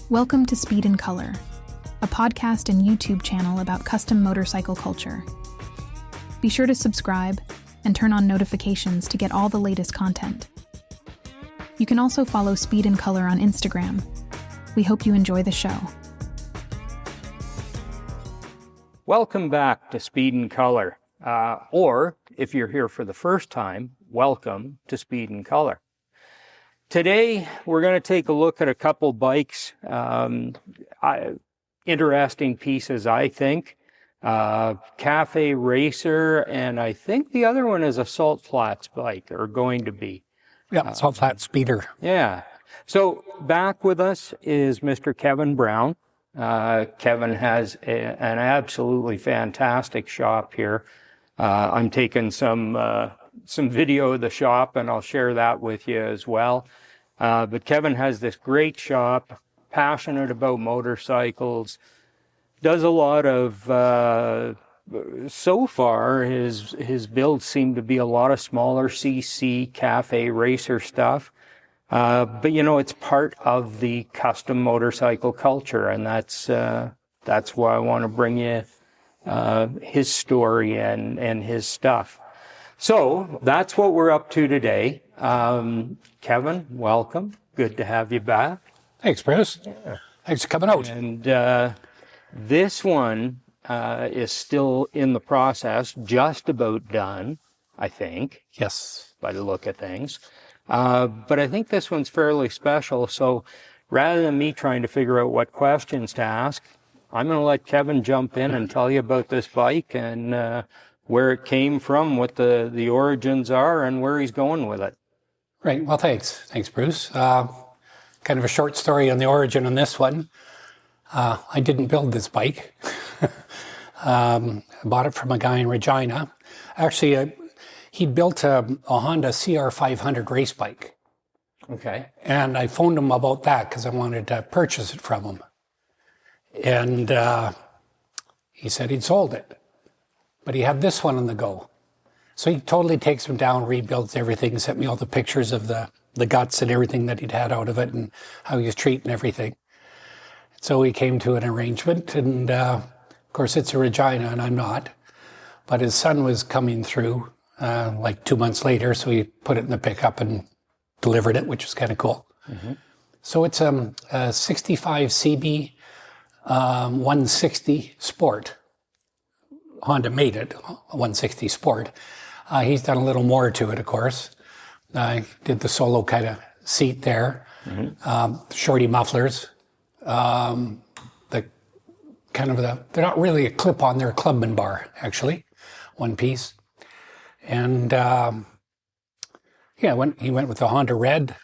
Welcome to Speed in Color, a podcast and YouTube channel about custom motorcycle culture. Be sure to subscribe and turn on notifications to get all the latest content. You can also follow Speed in Color on Instagram. We hope you enjoy the show. Welcome back to Speed in Color, or if you're here for the first time, welcome to Speed in Color. Today, we're going to take a look at a couple bikes, interesting pieces, I think. Cafe Racer, and I think the other one is a Salt Flats bike, or going to be. Yeah, Salt Flats Speeder. Yeah. So back with us is Mr. Kevin Brown. Kevin has an absolutely fantastic shop here. I'm taking some video of the shop, and I'll share that with you as well. But Kevin has this great shop, passionate about motorcycles, does a lot of, so far, his builds seem to be a lot of smaller CC, Cafe Racer stuff. But you know, it's part of the custom motorcycle culture, and that's why I want to bring you his story and his stuff. So that's what we're up to today. Kevin, welcome. Good to have you back. Thanks, Bruce. Yeah. Thanks for coming out. And this one is still in the process, just about done, I think. Yes. By the look of things. But I think this one's fairly special, so rather than me trying to figure out what questions to ask, I'm going to let Kevin jump in and tell you about this bike and where it came from, what the origins are, and where he's going with it. Right. Well, thanks. Thanks, Bruce. Kind of a short story on the origin on this one. I didn't build this bike. I bought it from a guy in Regina. Actually, he built a Honda CR500 race bike. Okay. And I phoned him about that because I wanted to purchase it from him. And he said he'd sold it. But he had this one on the go. So he totally takes them down, rebuilds everything, sent me all the pictures of the guts and everything that he'd had out of it and how he was treating everything. So we came to an arrangement, and of course it's a Regina and I'm not. But his son was coming through like 2 months later, so he put it in the pickup and delivered it, which was kind of cool. Mm-hmm. So it's a 65 CB 160 Sport. Honda made it, 160 Sport. He's done a little more to it, of course. I did the solo kind of seat there, shorty mufflers, they're not really a clip-on, they're a Clubman bar, actually, one piece. And he went with the Honda Red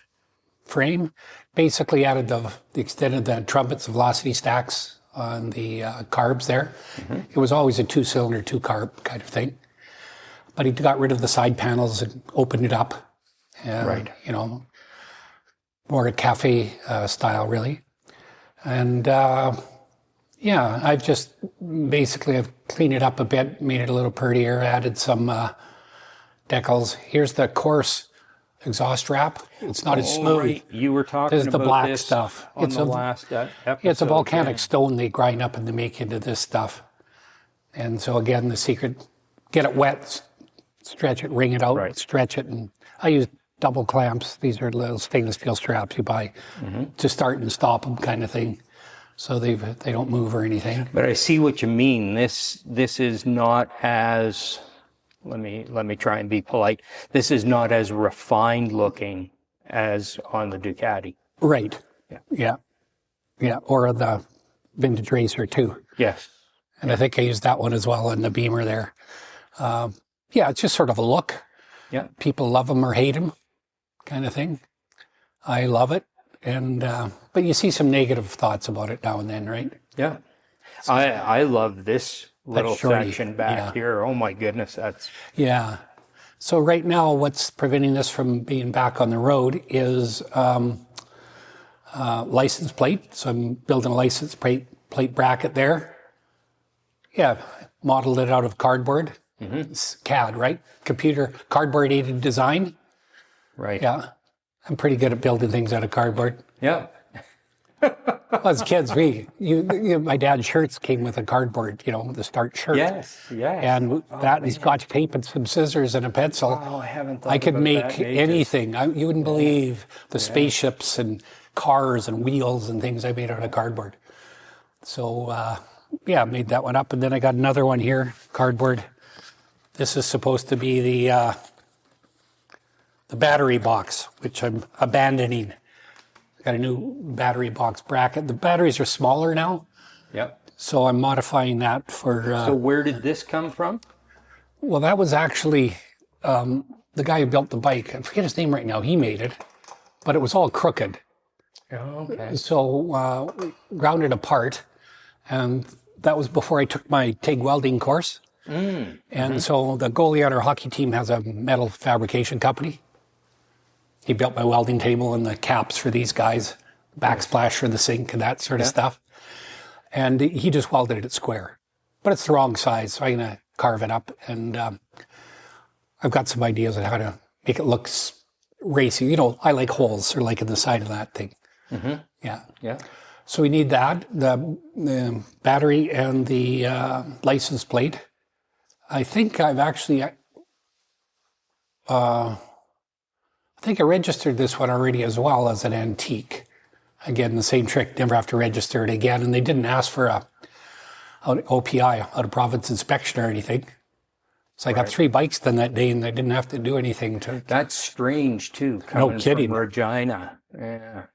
frame, basically added the extended the trumpets, the velocity stacks on the carbs there. Mm-hmm. It was always a two-cylinder, two-carb kind of thing. But he got rid of the side panels and opened it up. Right. You know, more a cafe style, really. And I've just I've cleaned it up a bit, made it a little prettier, added some decals. Here's the coarse exhaust wrap. It's not as smooth. Right. You were talking about the black this stuff. On the last episode. It's a volcanic stone they grind up and they make into this stuff. And so again, the secret, get it wet, stretch it, wring it out, stretch it. And I use double clamps. These are little stainless steel straps you buy to start and stop them kind of thing. So they don't move or anything. But I see what you mean. This is not as, let me try and be polite. This is not as refined looking as on the Ducati. Right. Yeah. Or the Vintage Racer too. Yes. And I think I used that one as well in the Beamer there. It's just sort of a look. Yeah. People love them or hate them kind of thing. I love it. And, but you see some negative thoughts about it now and then, right? Yeah. I love this little section back here. Oh my goodness, that's... Yeah. So right now, what's preventing this from being back on the road is license plate. So I'm building a license plate bracket there. Yeah, modeled it out of cardboard. Mm-hmm. It's CAD, right? Computer cardboard aided design. Right. Yeah. I'm pretty good at building things out of cardboard. Yeah. As kids, my dad's shirts came with a cardboard, the start shirt. Yes. And and Scotch tape and some scissors and a pencil. Oh, I haven't thought I could about make that in ages. anything. You wouldn't believe the spaceships and cars and wheels and things I made out of cardboard. So, I made that one up. And then I got another one here, cardboard. This is supposed to be the battery box, which I'm abandoning. Got a new battery box bracket. The batteries are smaller now. Yep. So I'm modifying that for... So where did this come from? Well, that was actually the guy who built the bike. I forget his name right now. He made it, but it was all crooked. Oh, okay. So ground it apart, and that was before I took my TIG welding course. And so the goalie on our hockey team has a metal fabrication company. He built my welding table and the caps for these guys, backsplash for the sink and that sort of stuff. And he just welded it square. But it's the wrong size, so I'm going to carve it up. And I've got some ideas on how to make it look racy. I like holes, or like in the side of that thing. Yeah. So we need that, the battery and the license plate. I think I've actually... I think I registered this one already as well as an antique. Again, the same trick, never have to register it again. And they didn't ask for an OPI, out of province inspection or anything. So I got 3 bikes done that day and I didn't have to do anything to... That's strange too, coming from Regina. Yeah.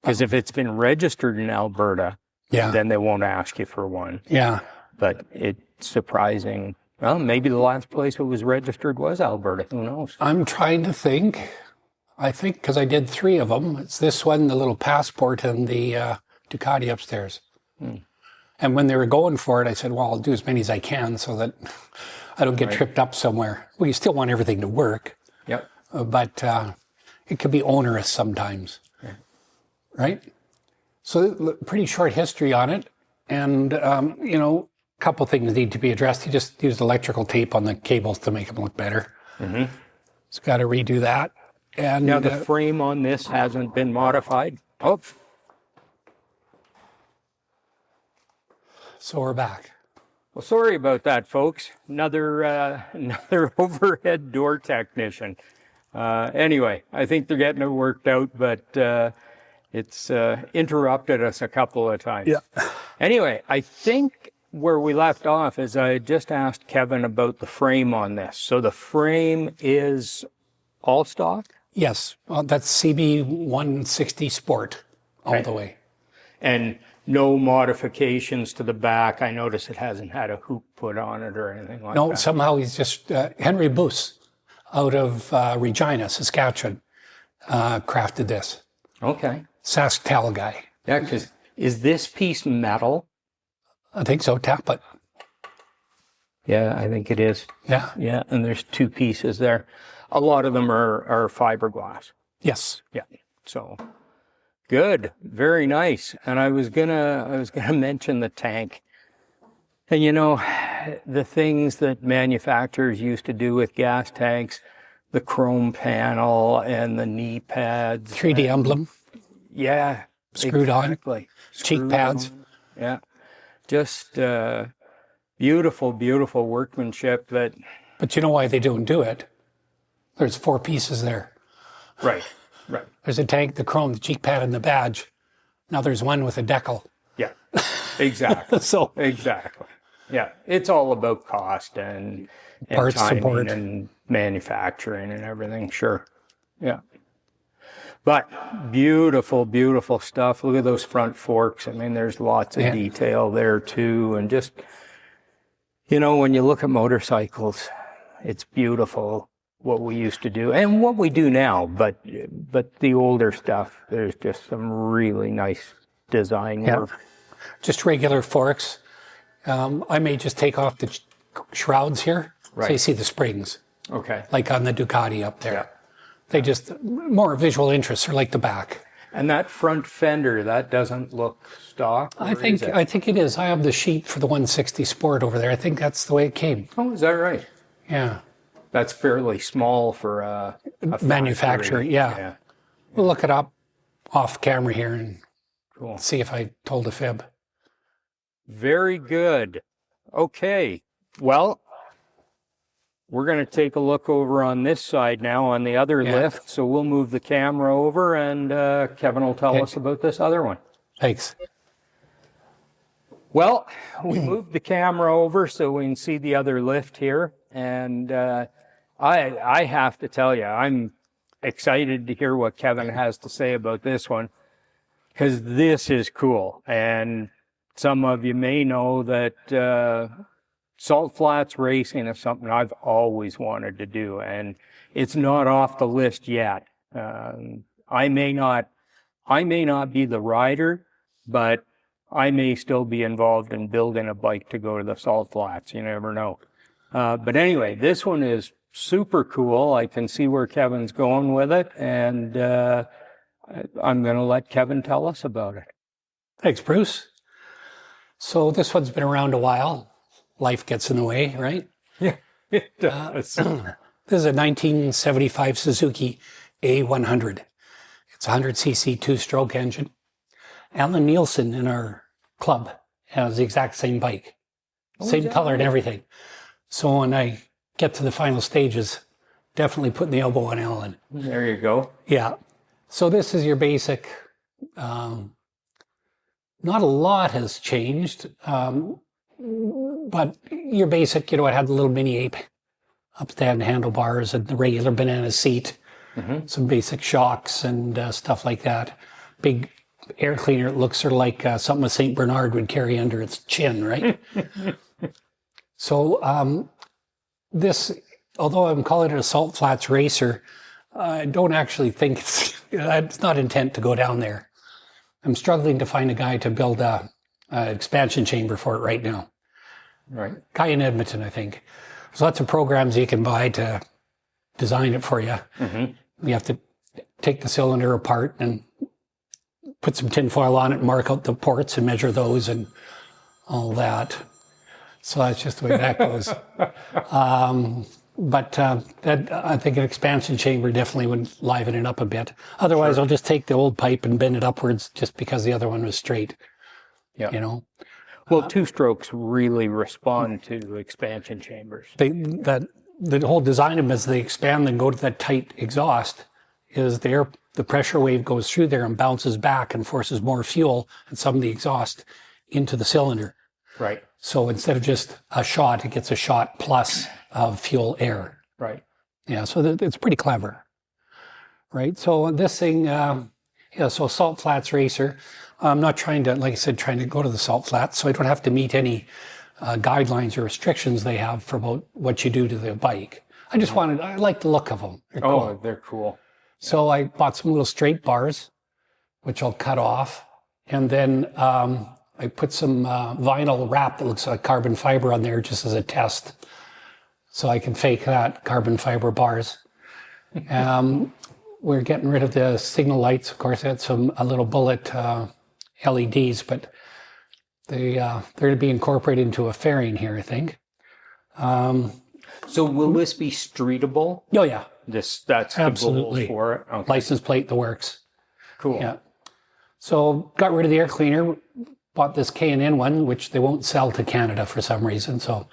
Because if it's been registered in Alberta, then they won't ask you for one. Yeah. But it's surprising. Well, maybe the last place it was registered was Alberta. Who knows? I'm trying to think. I think because I did 3 of them. It's this one, the little Passport, and the Ducati upstairs. And when they were going for it, I said, well, I'll do as many as I can so that I don't get tripped up somewhere. Well, you still want everything to work. Yep. But it could be onerous sometimes. Right? So pretty short history on it. And, a couple things need to be addressed. He just used electrical tape on the cables to make them look better. It's got to redo that. And now the frame on this hasn't been modified. Oh. So we're back. Well, sorry about that, folks. Another overhead door technician. Anyway, I think they're getting it worked out, but it's interrupted us a couple of times. Yeah. Anyway, I think where we left off is I just asked Kevin about the frame on this. So the frame is all stock? Yes. Well, that's CB 160 Sport all the way. And no modifications to the back. I notice it hasn't had a hoop put on it or anything like that. No, somehow he's just... Henry Boos out of Regina, Saskatchewan, crafted this. Okay. SaskTel guy. Yeah, because is this piece metal? I think so. Tap it. Yeah, I think it is. Yeah. Yeah, and there's 2 pieces there. A lot of them are fiberglass. Yes. Yeah. So good. Very nice. And I was gonna mention the tank. And the things that manufacturers used to do with gas tanks, the chrome panel and the knee pads. 3D emblem. Yeah. Screwed on. Cheek pads. On. Yeah. Just beautiful, beautiful workmanship. But you know why they don't do it? There's 4 pieces there. Right. There's a tank, the chrome, the cheek pad, and the badge. Now there's one with a decal. Yeah, exactly. So exactly. Yeah, it's all about cost and parts timing support and manufacturing and everything. Sure. Yeah. But beautiful, beautiful stuff. Look at those front forks. I mean, there's lots of detail there too. And just, when you look at motorcycles, it's beautiful what we used to do and what we do now. But the older stuff, there's just some really nice design work. Just regular forks. I may just take off the shrouds here. Right. So you see the springs. Okay. Like on the Ducati up there. Yeah. They just, more visual interests are like the back. And that front fender, that doesn't look stock? I think it is. I have the sheet for the 160 Sport over there. I think that's the way it came. Oh, is that right? Yeah. That's fairly small for a manufacturer. Yeah. We'll look it up off camera here and Cool. See if I told a fib. Very good. Okay. Well, we're going to take a look over on this side now on the other lift. So we'll move the camera over and Kevin will tell us about this other one. Thanks. Well, we moved the camera over so we can see the other lift here. And I have to tell you, I'm excited to hear what Kevin has to say about this one, because this is cool. And some of you may know that Salt Flats racing is something I've always wanted to do, and it's not off the list yet. I may not be the rider, but I may still be involved in building a bike to go to the Salt Flats. You never know. But anyway, this one is super cool. I can see where Kevin's going with it, and I'm going to let Kevin tell us about it. Thanks, Bruce. So this one's been around a while. Life gets in the way, right? Yeah, it does. This is a 1975 Suzuki A100. It's a 100cc two-stroke engine. Alan Nielsen in our club has the exact same bike. Same color and everything. So when I get to the final stages, definitely putting the elbow on Alan. There you go. Yeah. So this is your basic. Not a lot has changed. But your basic, it had the little mini ape upstand handlebars and the regular banana seat, some basic shocks and stuff like that. Big air cleaner. It looks sort of like something a St. Bernard would carry under its chin, right? So this, although I'm calling it a Salt Flats racer, I don't actually think it's not intent to go down there. I'm struggling to find a guy to build a expansion chamber for it right now. Right. Guy in Edmonton, I think. There's lots of programs you can buy to design it for you. You have to take the cylinder apart and put some tin foil on it, mark out the ports and measure those and all that. So that's just the way that goes. But that, I think an expansion chamber definitely would liven it up a bit. Otherwise, I'll just take the old pipe and bend it upwards just because the other one was straight. Yeah. Well, two-strokes really respond to expansion chambers. The whole design of them as they expand and go to that tight exhaust is the pressure wave goes through there and bounces back and forces more fuel and some of the exhaust into the cylinder. Right. So instead of just a shot, it gets a shot plus of fuel air. Right. Yeah, so it's pretty clever. Right. So this thing, so Salt Flats Racer. I'm not trying to, like I said, trying to go to the Salt Flats, so I don't have to meet any guidelines or restrictions they have for about what you do to the bike. I like the look of them. They're cool. They're cool. So I bought some little straight bars, which I'll cut off. And then I put some vinyl wrap that looks like carbon fiber on there just as a test. So I can fake that, carbon fiber bars. We're getting rid of the signal lights. Of course, I had a little bullet LEDs, but they're to be incorporated into a fairing here, I think. So will this be streetable? Oh, yeah. That's absolutely the goal for it? Okay. License plate, the works. Cool. Yeah. So got rid of the air cleaner, bought this K&N one, which they won't sell to Canada for some reason, so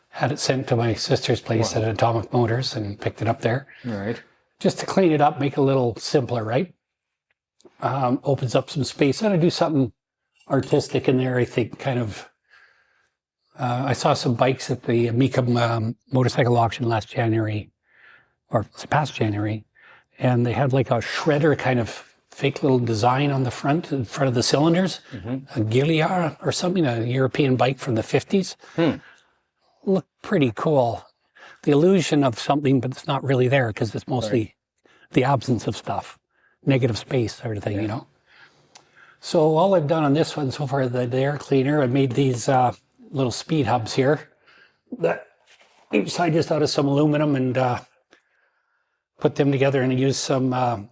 had it sent to my sister's place at Atomic Motors and picked it up there. All right. Just to clean it up, make it a little simpler, right? Opens up some space. I'm going to do something artistic in there, I think, kind of. I saw some bikes at the Mecum motorcycle auction last January, or past January, and they had like a shredder kind of fake little design on the front, in front of the cylinders, a Gilliard or something, a European bike from the 50s. Looked pretty cool. The illusion of something, but it's not really there because it's mostly the absence of stuff, negative space sort of thing, you know. So all I've done on this one so far, the air cleaner, I made these little speed hubs here. That each side just out of some aluminum and put them together and use some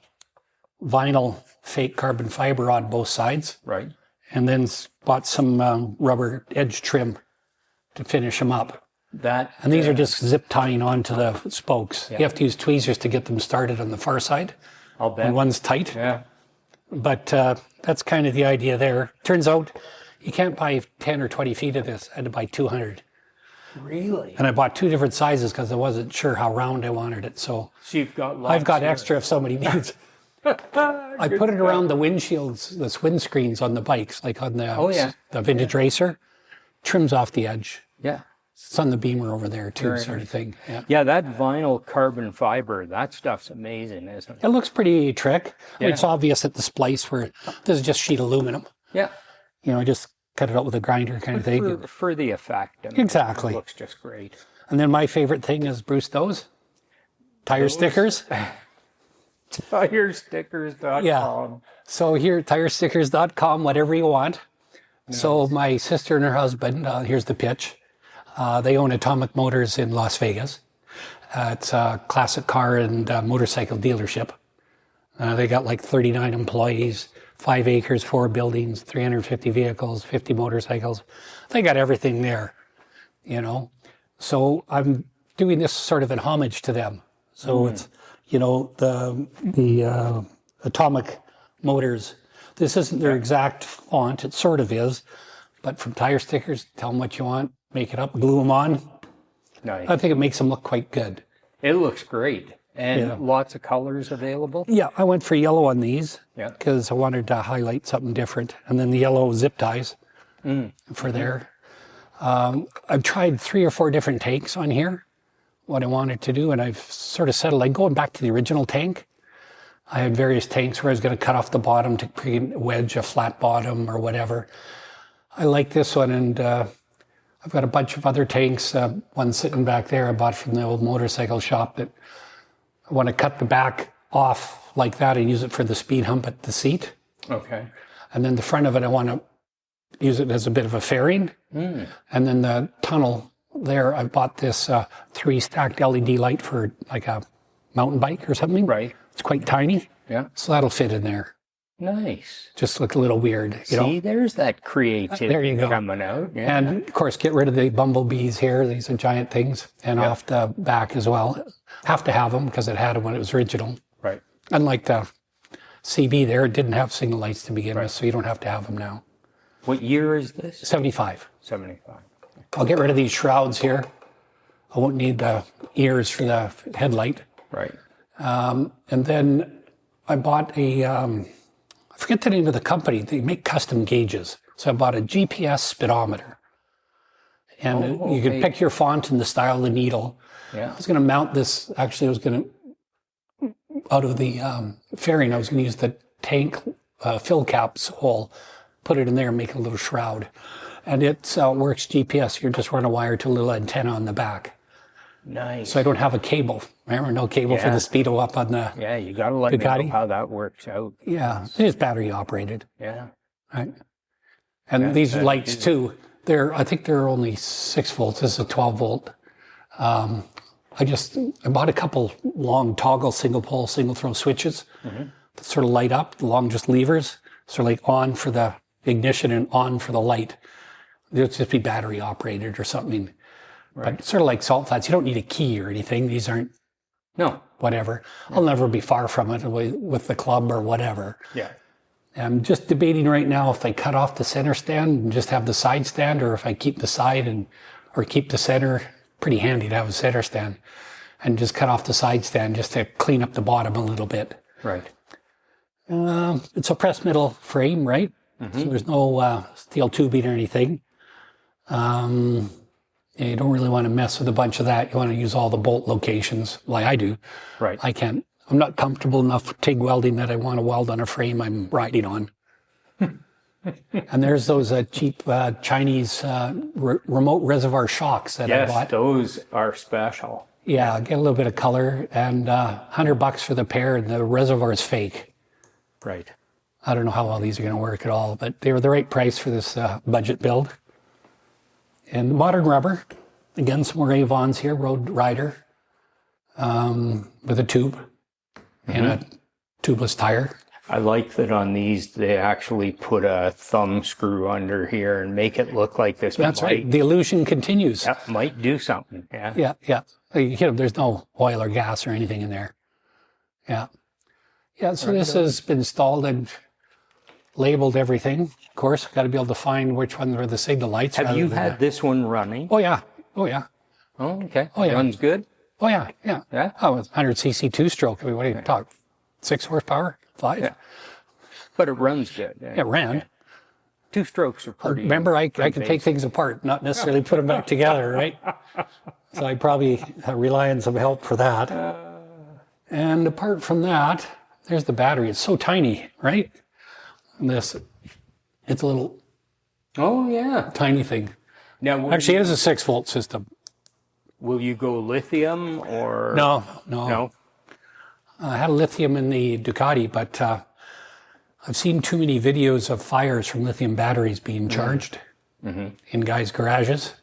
vinyl fake carbon fiber on both sides. Right. And then bought some rubber edge trim to finish them up. And these are just zip tying onto the spokes. You have to use tweezers to get them started on the far side. I'll bet. When one's tight. Yeah. But that's kind of the idea there. Turns out you can't buy 10 or 20 feet of this. I had to buy 200. Really? And I bought 2 different sizes because I wasn't sure how round I wanted it. So you've got lots I've got here. extra if somebody needs. I put it around the windshields, the windscreens on the bikes, like on the vintage racer. Trims off the edge. Yeah. It's on the Beamer over there too, sort of thing. Yeah. Yeah, that vinyl carbon fiber, that stuff's amazing, isn't it? It looks pretty trick. Yeah. It's obvious at the splice where this is just sheet aluminum. Yeah. You know, just cut it out with a grinder kind of thing. For the effect. I mean, Exactly. It looks just great. And then my favorite thing is Bruce knows, tire stickers. Tirestickers.com. Yeah. So here, tirestickers.com, whatever you want. Nice. So my sister and her husband, here's the pitch. They own Atomic Motors in Las Vegas. It's a classic car and motorcycle dealership. They got like 39 employees, 5 acres, 4 buildings, 350 vehicles, 50 motorcycles. They got everything there, you know. So I'm doing this sort of in homage to them. So it's, you know, the Atomic Motors. This isn't their exact font. It sort of is. But from tire stickers, tell them what you want, make it up, glue them on. Nice. I think it makes them look quite good. It looks great. And lots of colors available? Yeah, I went for yellow on these Yeah. because I wanted to highlight something different. And then the yellow zip ties for there. I've tried 3 or 4 different tanks on here, what I wanted to do, and I've sort of settled, like going back to the original tank. I had various tanks where I was going to cut off the bottom to wedge a flat bottom or whatever. I like this one, and I've got a bunch of other tanks. One sitting back there I bought from the old motorcycle shop that I want to cut the back off like that and use it for the speed hump at the seat. Okay. And then the front of it, I want to use it as a bit of a fairing. And then the tunnel there, I bought this 3 stacked LED light for like a mountain bike or something. Right. It's quite tiny. Yeah. So that'll fit in there. Nice. Just look a little weird. You know? See, there's that creativity There you go. coming out. Yeah. And of course, get rid of the bumblebees here. These are giant things. And off the back as well. Have to have them because it had them when it was original. Right. Unlike the CB there, it didn't have signal lights to begin with, so you don't have to have them now. What year is this? 75. 75. I'll get rid of these shrouds here. I won't need the ears for the headlight. Right. And then I bought I forget the name of the company. They make custom gauges. So I bought a GPS speedometer. And you can pick your font and the style of the needle. Yeah. I was going to mount this. Actually, I was going to, out of the fairing, I was going to use the tank fill caps hole, put it in there and make a little shroud. And it works GPS. You're just running a wire to a little antenna on the back. Nice. So I don't have a cable. Remember, no cable for the Speedo up on the Yeah, you got to let me Ducati. know how that works out. Yeah, it is battery operated. Yeah. Right. And these lights too, I think they're only 6 volts. This is a 12 volt. I bought a couple long toggle single pole, single throw switches that sort of light up, long just levers. So like on for the ignition and on for the light. They'll just be battery operated or something. Right. But sort of like salt flats, you don't need a key or anything. These aren't, whatever. I'll never be far from it with the club or whatever. Yeah. I'm just debating right now if I cut off the center stand and just have the side stand, or if I keep the side or keep the center. Pretty handy to have a center stand, and just cut off the side stand just to clean up the bottom a little bit. Right. It's a pressed metal frame, right? So there's no steel tubing or anything. You don't really want to mess with a bunch of that. You want to use all the bolt locations, like I do. Right. I'm not comfortable enough with TIG welding that I want to weld on a frame I'm riding on. And there's those cheap Chinese remote reservoir shocks that I bought. Yes, those are special. Yeah, get a little bit of color, and $100 for the pair, and the reservoir is fake. Right. I don't know how well these are going to work at all, but they were the right price for this budget build. And modern rubber, again, some more Avons here, Road Rider, with a tube and a tubeless tire. I like that on these, they actually put a thumb screw under here and make it look like this. That's right. The illusion continues. That might do something. Yeah. Yeah. There's no oil or gas or anything in there. Yeah. Yeah, so this has been installed, and labeled everything. Of course, got to be able to find which ones are the signal lights. Have you had this one running? Oh, yeah. Oh, yeah. Oh, okay. Oh, yeah. Runs good? Oh, yeah. Yeah. Yeah? Oh, it's 100cc two-stroke. I mean, what do you talk? 6 horsepower? 5? Yeah. But it runs good. Yeah, it ran. Yeah. 2 strokes are pretty. Remember, I can take things apart, not necessarily put them back together, right? So I probably rely on some help for that. And apart from that, there's the battery. It's so tiny, right? And it's a little tiny thing. Now, Actually, it is a 6-volt system. Will you go lithium or? No. I had a lithium in the Ducati, but I've seen too many videos of fires from lithium batteries being charged in guys' garages.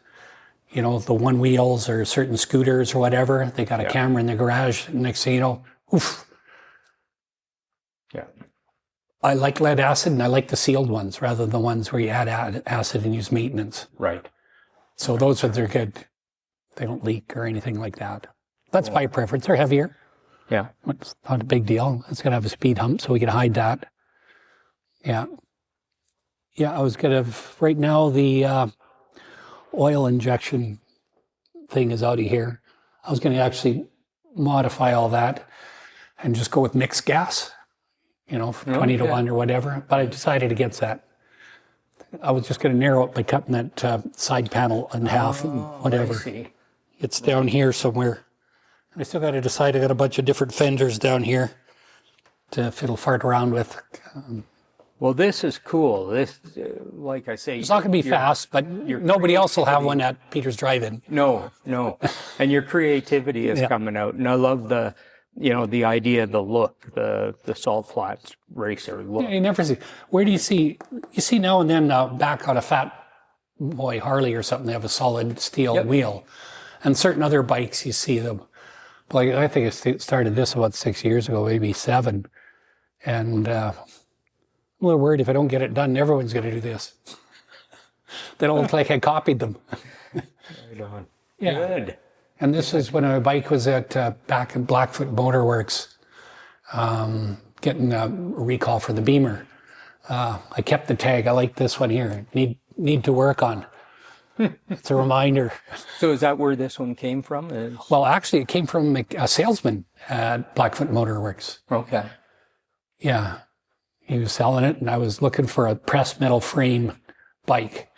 You know, the one wheels or certain scooters or whatever. They got a camera in the garage. Next thing you know, oof. Yeah. I like lead acid, and I like the sealed ones rather than the ones where you add acid and use maintenance. Right. So those ones are good. They don't leak or anything like that. That's my preference. They're heavier. Yeah. It's not a big deal. It's got to have a speed hump so we can hide that. Yeah. Yeah, I was going to, right now the oil injection thing is out of here. I was going to actually modify all that and just go with mixed gas, you know, for 20 to 1 or whatever. But I decided against that. I was just going to narrow it by cutting that side panel in half and whatever. I see. It's down here somewhere. I still got to decide. I got a bunch of different fenders down here to fiddle fart around with. Well, this is cool. This, like I say, It's not going to be fast, but nobody else will have one at Peter's Drive-In. No. And your creativity is coming out. And I love the, you know, the idea, the look, the salt flats racer look. Yeah, you never see. Where do you see? You see now and then back on a Fat Boy Harley or something, they have a solid steel wheel. And certain other bikes, you see them. Like, I think it started this about 6 years ago, maybe 7. And I'm a little worried if I don't get it done, everyone's going to do this. They don't look like I copied them. Right on. Yeah. Good. And this is when my bike was at back in Blackfoot Motor Works, getting a recall for the Beamer. I kept the tag. I like this one here. Need to work on. It's a reminder. So is that where this one came from? Well, actually, it came from a salesman at Blackfoot Motor Works. Okay. Yeah. He was selling it, and I was looking for a pressed metal frame bike.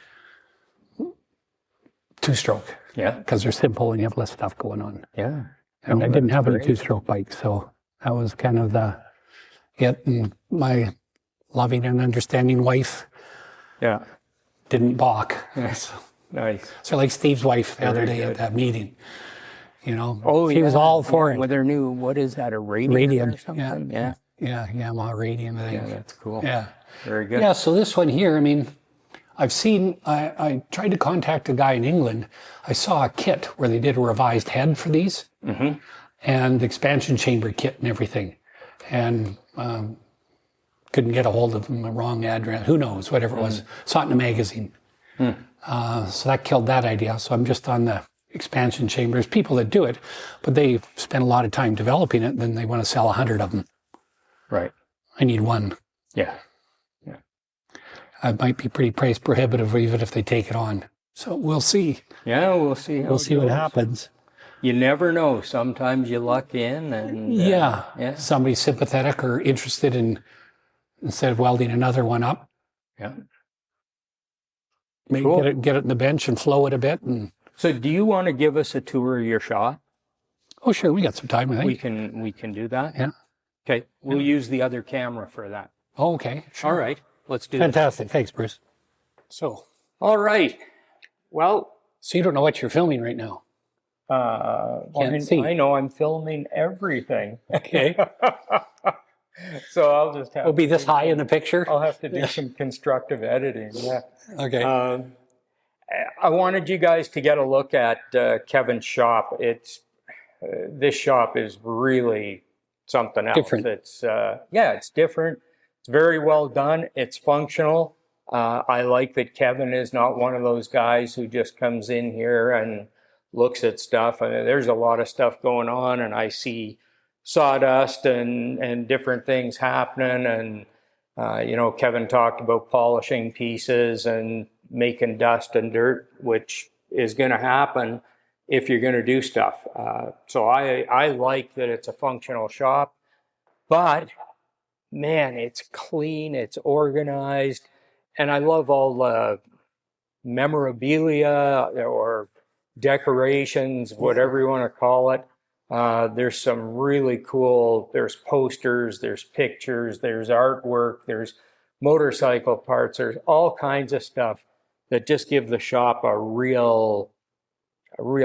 2-stroke. Yeah. Because they're simple and you have less stuff going on. Yeah. And I didn't have any 2-stroke bikes, so that was kind of it. And my loving and understanding wife didn't balk. Yes. Nice. So like Steve's wife the other day at that meeting, you know. Oh, she was all for it. With her new, what is that, a Radian or something? Yeah, Yamaha Radian thing. Yeah, that's cool. Yeah. Very good. Yeah, so this one here, I mean, I've seen, I tried to contact a guy in England. I saw a kit where they did a revised head for these and expansion chamber kit and everything. And couldn't get a hold of them, the wrong address, who knows, whatever it was. Saw it in a magazine. So that killed that idea. So I'm just on the expansion chambers. People that do it, but they spend a lot of time developing it, and then they want to sell 100 of them. Right. I need one. Yeah. It might be pretty price prohibitive even if they take it on. So we'll see. Yeah, we'll see. We'll see what happens. You never know. Sometimes you luck in and... yeah. Somebody's sympathetic or interested in, instead of welding another one up. Yeah. Maybe Cool. get it in the bench and flow it a bit. And So do you want to give us a tour of your shop? oh, sure, we got some time, I think. We can do that? Yeah. Okay. We'll use the other camera for that. Oh, okay. Sure. All right. Let's do that. Fantastic. Thanks, Bruce. So All right. Well, you don't know what you're filming right now. Can't see. I know I'm filming everything. Okay. So I'll just have It'll be this high in the picture. I'll have to do some constructive editing. Yeah. Okay. I wanted you guys to get a look at Kevin's shop. It's this shop is really something else. Different. It's it's different. It's very well done. It's functional. I like that Kevin is not one of those guys who just comes in here and looks at stuff. I mean, there's a lot of stuff going on, and I see sawdust and different things happening, and Kevin talked about polishing pieces and making dust and dirt, which is going to happen if you're going to do stuff. So I like that it's a functional shop, but man, it's clean, it's organized, and I love all the memorabilia or decorations, whatever you want to call it. There's some really cool, there's posters, there's pictures, there's artwork, there's motorcycle parts, there's all kinds of stuff that just give the shop a real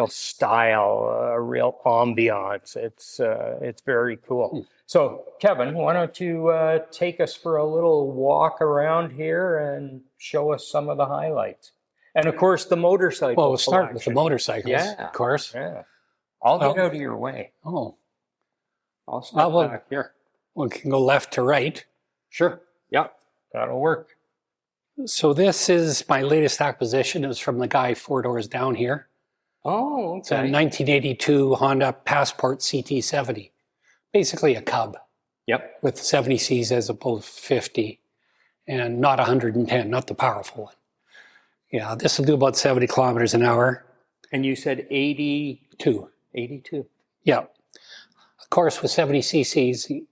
style, a real ambiance. It's very cool. So Kevin, why don't you take us for a little walk around here and show us some of the highlights? And of course, the motorcycle. Well, we'll start with the motorcycles, of course. Yeah. I'll get out of your way. Oh. I'll start back here. We can go left to right. Sure. Yeah, that'll work. So this is my latest acquisition. It was from the guy 4 doors down here. Oh, okay. It's a 1982 Honda Passport CT70. Basically a Cub. Yep. With 70 Cs as opposed to 50. And not 110, not the powerful one. Yeah, this will do about 70 kilometers an hour. And you said 82. 82. Yeah. Of course, with 70 cc's, you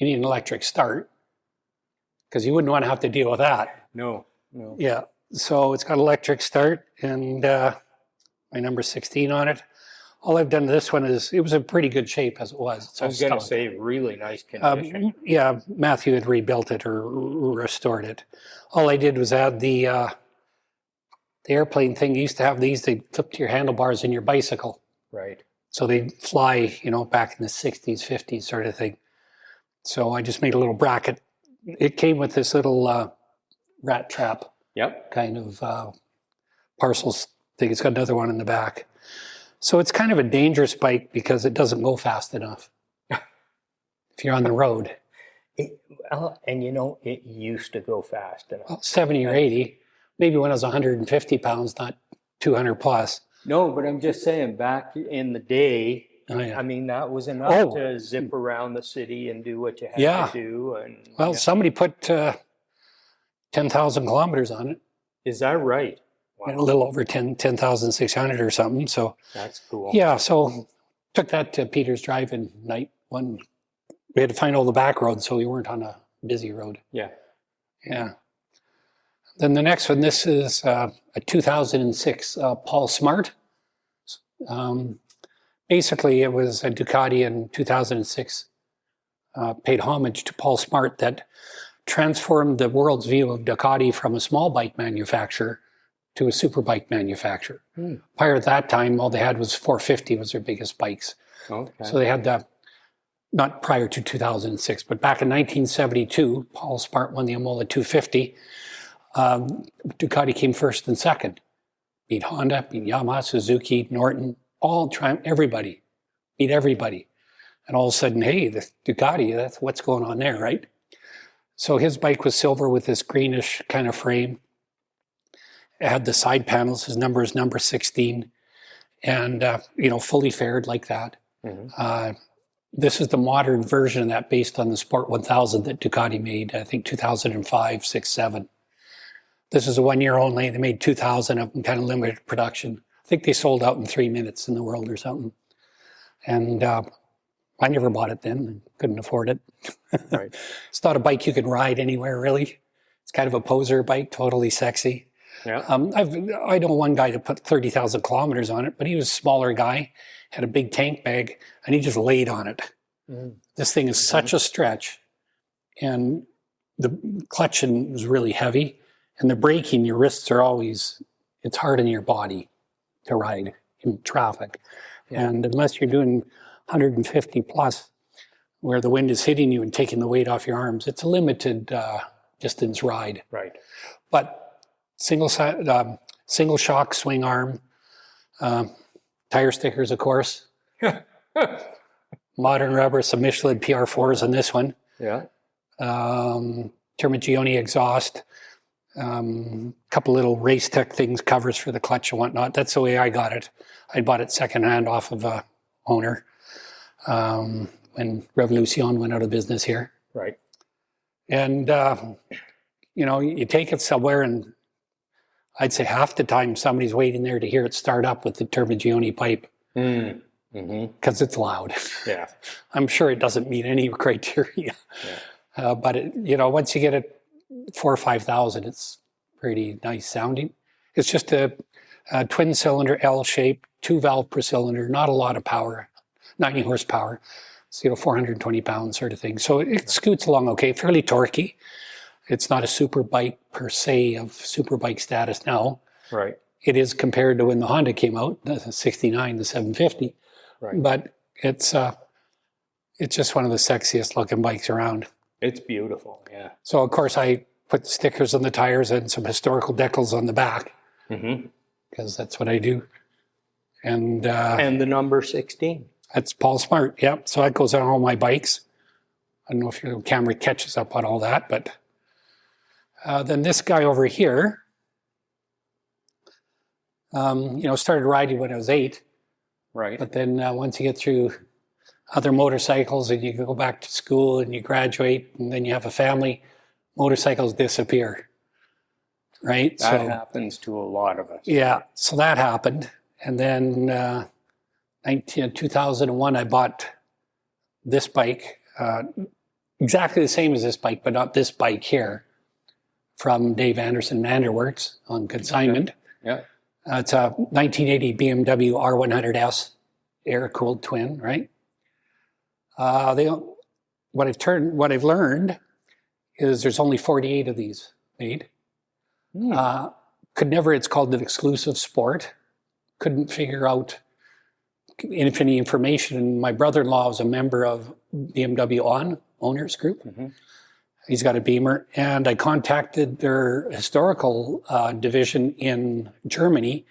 need an electric start because you wouldn't want to have to deal with that. No. Yeah. So it's got electric start and my number 16 on it. All I've done to this one is, it was in pretty good shape as it was. I was going to say really nice condition. Yeah, Matthew had rebuilt it or restored it. All I did was add the airplane thing. You used to have these, they clip to your handlebars in your bicycle. Right. So they fly, back in the 60s, 50s sort of thing. So I just made a little bracket. It came with this little rat trap kind of parcels thing. It's got another one in the back. So it's kind of a dangerous bike because it doesn't go fast enough if you're on the road. It used to go fast enough. Well, 70 or 80, maybe when I was 150 pounds, not 200 plus. No, but I'm just saying, back in the day, I mean, that was enough to zip around the city and do what you had to do. And somebody put 10,000 kilometers on it. Is that right? Wow. A little over 10,600 or something. So that's cool. Yeah, so took that to Peter's Drive-In night. We had to find all the back roads, so we weren't on a busy road. Yeah. Then the next one, this is a 2006 Paul Smart. Basically, it was a Ducati in 2006, paid homage to Paul Smart, that transformed the world's view of Ducati from a small bike manufacturer to a super bike manufacturer. Prior to that time, all they had was 450 was their biggest bikes. Okay. So they had not prior to 2006, but back in 1972, Paul Smart won the Imola 250. Ducati came first and second. Beat Honda, beat Yamaha, Suzuki, Norton, everybody. Beat everybody. And all of a sudden, hey, the Ducati, that's what's going on there, right? So his bike was silver with this greenish kind of frame. It had the side panels. His number is number 16. And, fully fared like that. Mm-hmm. This is the modern version of that based on the Sport 1000 that Ducati made, I think 2005, 6, 7. This is a 1 year only. They made 2,000 of them, kind of limited production. I think they sold out in 3 minutes in the world or something. And I never bought it then. Couldn't afford it. Right. It's not a bike you can ride anywhere, really. It's kind of a poser bike, totally sexy. Yeah. I know one guy that put 30,000 kilometers on it, but he was a smaller guy, had a big tank bag, and he just laid on it. This thing is such a stretch. And the clutching is really heavy. And the braking, your wrists are always, it's hard on your body to ride in traffic. And unless you're doing 150 plus, where the wind is hitting you and taking the weight off your arms, it's a limited distance ride. Right. But single shock swing arm, tire stickers, of course. Modern rubber, some Michelin PR4s on this one. Yeah. Termigioni exhaust. Couple little race tech things, covers for the clutch and whatnot. That's the way I got it. I bought it secondhand off of a owner when Revolution went out of business here. Right. And, you take it somewhere and I'd say half the time somebody's waiting there to hear it start up with the Turbigione pipe because it's loud. Yeah. I'm sure it doesn't meet any criteria. Yeah. But, once you get it 4,000 or 5,000, it's pretty nice sounding. It's just a twin cylinder L shape, 2 valve per cylinder, not a lot of power, 90 horsepower. It's, 420 pounds sort of thing. So it scoots along okay, fairly torquey. It's not a super bike per se of super bike status now. Right. It is compared to when the Honda came out, the 69, the 750. Right. But it's just one of the sexiest looking bikes around. It's beautiful, yeah. So, of course, I put the stickers on the tires and some historical decals on the back because that's what I do. And the number 16. That's Paul Smart, yep. So that goes on all my bikes. I don't know if your camera catches up on all that, but then this guy over here, started riding when I was 8. Right. But then once you get through other motorcycles and you go back to school and you graduate and then you have a family, motorcycles disappear. Right? That happens to a lot of us. Yeah. So that happened. And then 2001, I bought this bike, exactly the same as this bike, but not this bike here, from Dave Anderson Anderworks on consignment. Yeah. It's a 1980 BMW R100S air-cooled twin, right? What I've learned is there's only 48 of these made. It's called an exclusive sport. Couldn't figure out any information. And my brother-in-law was a member of BMW owners group. He's got a Beamer. And I contacted their historical division in Germany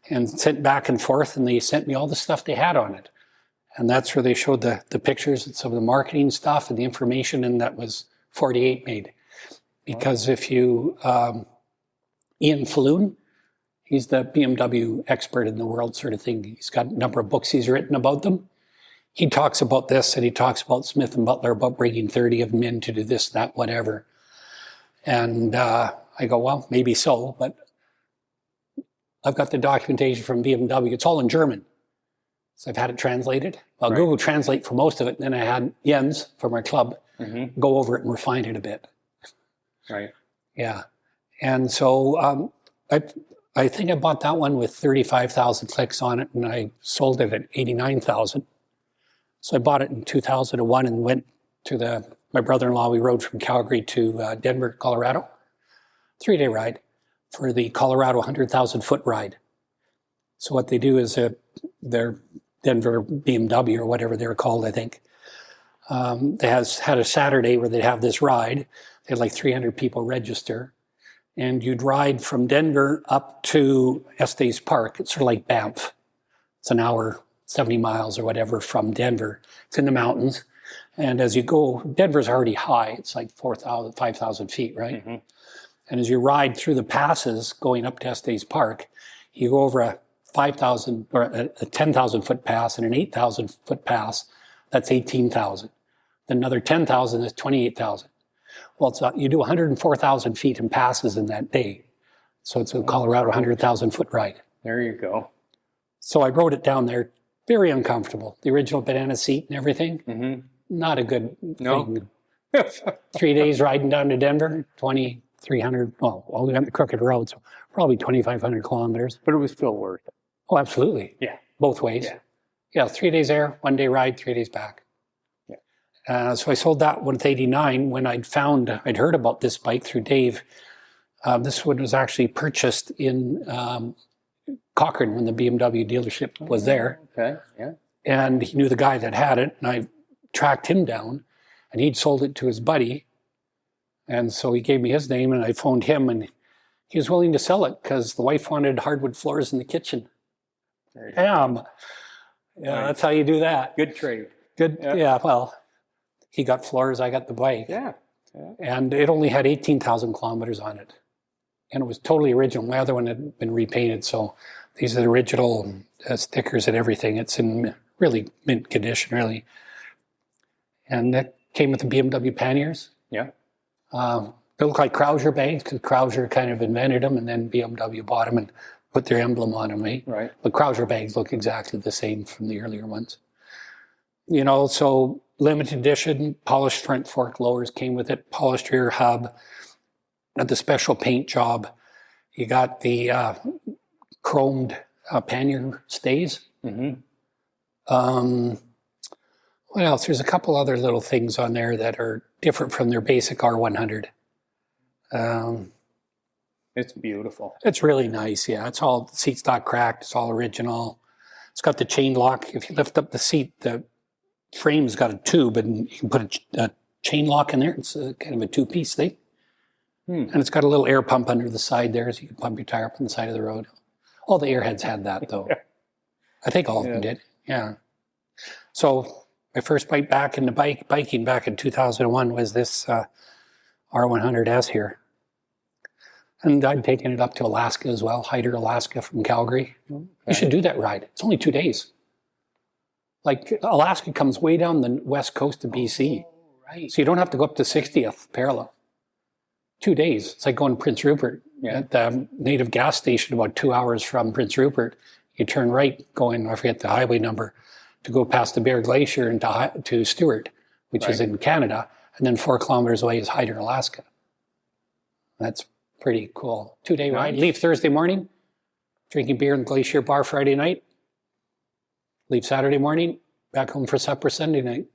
and sent back and forth, and they sent me all the stuff they had on it. And that's where they showed the pictures and some of the marketing stuff and the information, and that was 48 made. Because if you, Ian Falloon, he's the BMW expert in the world sort of thing. He's got a number of books he's written about them. He talks about this, and he talks about Smith and Butler, about bringing 30 of them in to do this, that, whatever. And I go, well, maybe so, but I've got the documentation from BMW. It's all in German. So I've had it translated. Well, Google Translate for most of it, and then I had Jens from our club go over it and refine it a bit. Right. Yeah. And so I think I bought that one with 35,000 clicks on it, and I sold it at 89,000. So I bought it in 2001 and went to my brother-in-law. We rode from Calgary to Denver, Colorado. 3-day ride for the Colorado 100,000 foot ride. So what they do is their Denver BMW or whatever they're called, I think. They had a Saturday where they'd have this ride. They had like 300 people register. And you'd ride from Denver up to Estes Park. It's sort of like Banff. It's an hour, 70 miles or whatever from Denver. It's in the mountains. And as you go, Denver's already high. It's like 4,000, 5,000 feet, right? And as you ride through the passes going up to Estes Park, you go over a 5,000 or a 10,000 foot pass and an 8,000 foot pass. That's 18,000. Then another 10,000 is 28,000. Well, you do 104,000 feet in passes in that day. So it's a Colorado 100,000 foot ride. There you go. So I rode it down there. Very uncomfortable. The original banana seat and everything. Not a good thing. 3 days riding down to Denver, 2,300, well, we went the crooked road, so probably 2,500 kilometers. But it was still worth it. Oh, absolutely. Yeah. Both ways. Yeah, 3 days there, 1 day ride, 3 days back. So I sold that one with 89 when I'd heard about this bike through Dave. This one was actually purchased in Cochrane when the BMW dealership was there. Okay, yeah. And he knew the guy that had it, and I tracked him down, and he'd sold it to his buddy. And so he gave me his name, and I phoned him, and he was willing to sell it because the wife wanted hardwood floors in the kitchen. Damn. Yeah, that's how you do that. Good trade. Good. Yeah, well, he got floors, I got the bike. Yeah. And it only had 18,000 kilometers on it. And it was totally original. My other one had been repainted, so these are the original stickers and everything. It's in really mint condition, really. And that came with the BMW panniers. Yeah. They look like Krauser bags because Krauser kind of invented them, and then BMW bought them and put their emblem on them, right? Right. But Krauser bags look exactly the same from the earlier ones. So limited edition, polished front fork lowers came with it, polished rear hub, and the special paint job. You got the chromed pannier stays. Mm-hmm. What else? There's a couple other little things on there that are different from their basic R100. It's beautiful. It's really nice, yeah. It's all, the seat's not cracked, it's all original. It's got the chain lock. If you lift up the seat, the frame's got a tube, and you can put a chain lock in there. It's kind of a two-piece thing. And it's got a little air pump under the side there, so you can pump your tire up on the side of the road. All the airheads had that, though. I think all of them did, yeah. So my first bike back into biking back in 2001 was this R100S here. And I'd taken it up to Alaska as well, Hyder, Alaska from Calgary. Okay. You should do that ride. It's only 2 days. Like, Alaska comes way down the west coast of BC. Oh, right. So you don't have to go up to 60th parallel. 2 days. It's like going to Prince Rupert. Yeah. At the native gas station about 2 hours from Prince Rupert. You turn right going, I forget the highway number, to go past the Bear Glacier and to Stewart, which is in Canada. And then 4 kilometers away is Hyder, Alaska. That's pretty cool. 2-day ride. Leave Thursday morning, drinking beer in the Glacier Bar Friday night. Leave Saturday morning, back home for supper Sunday night.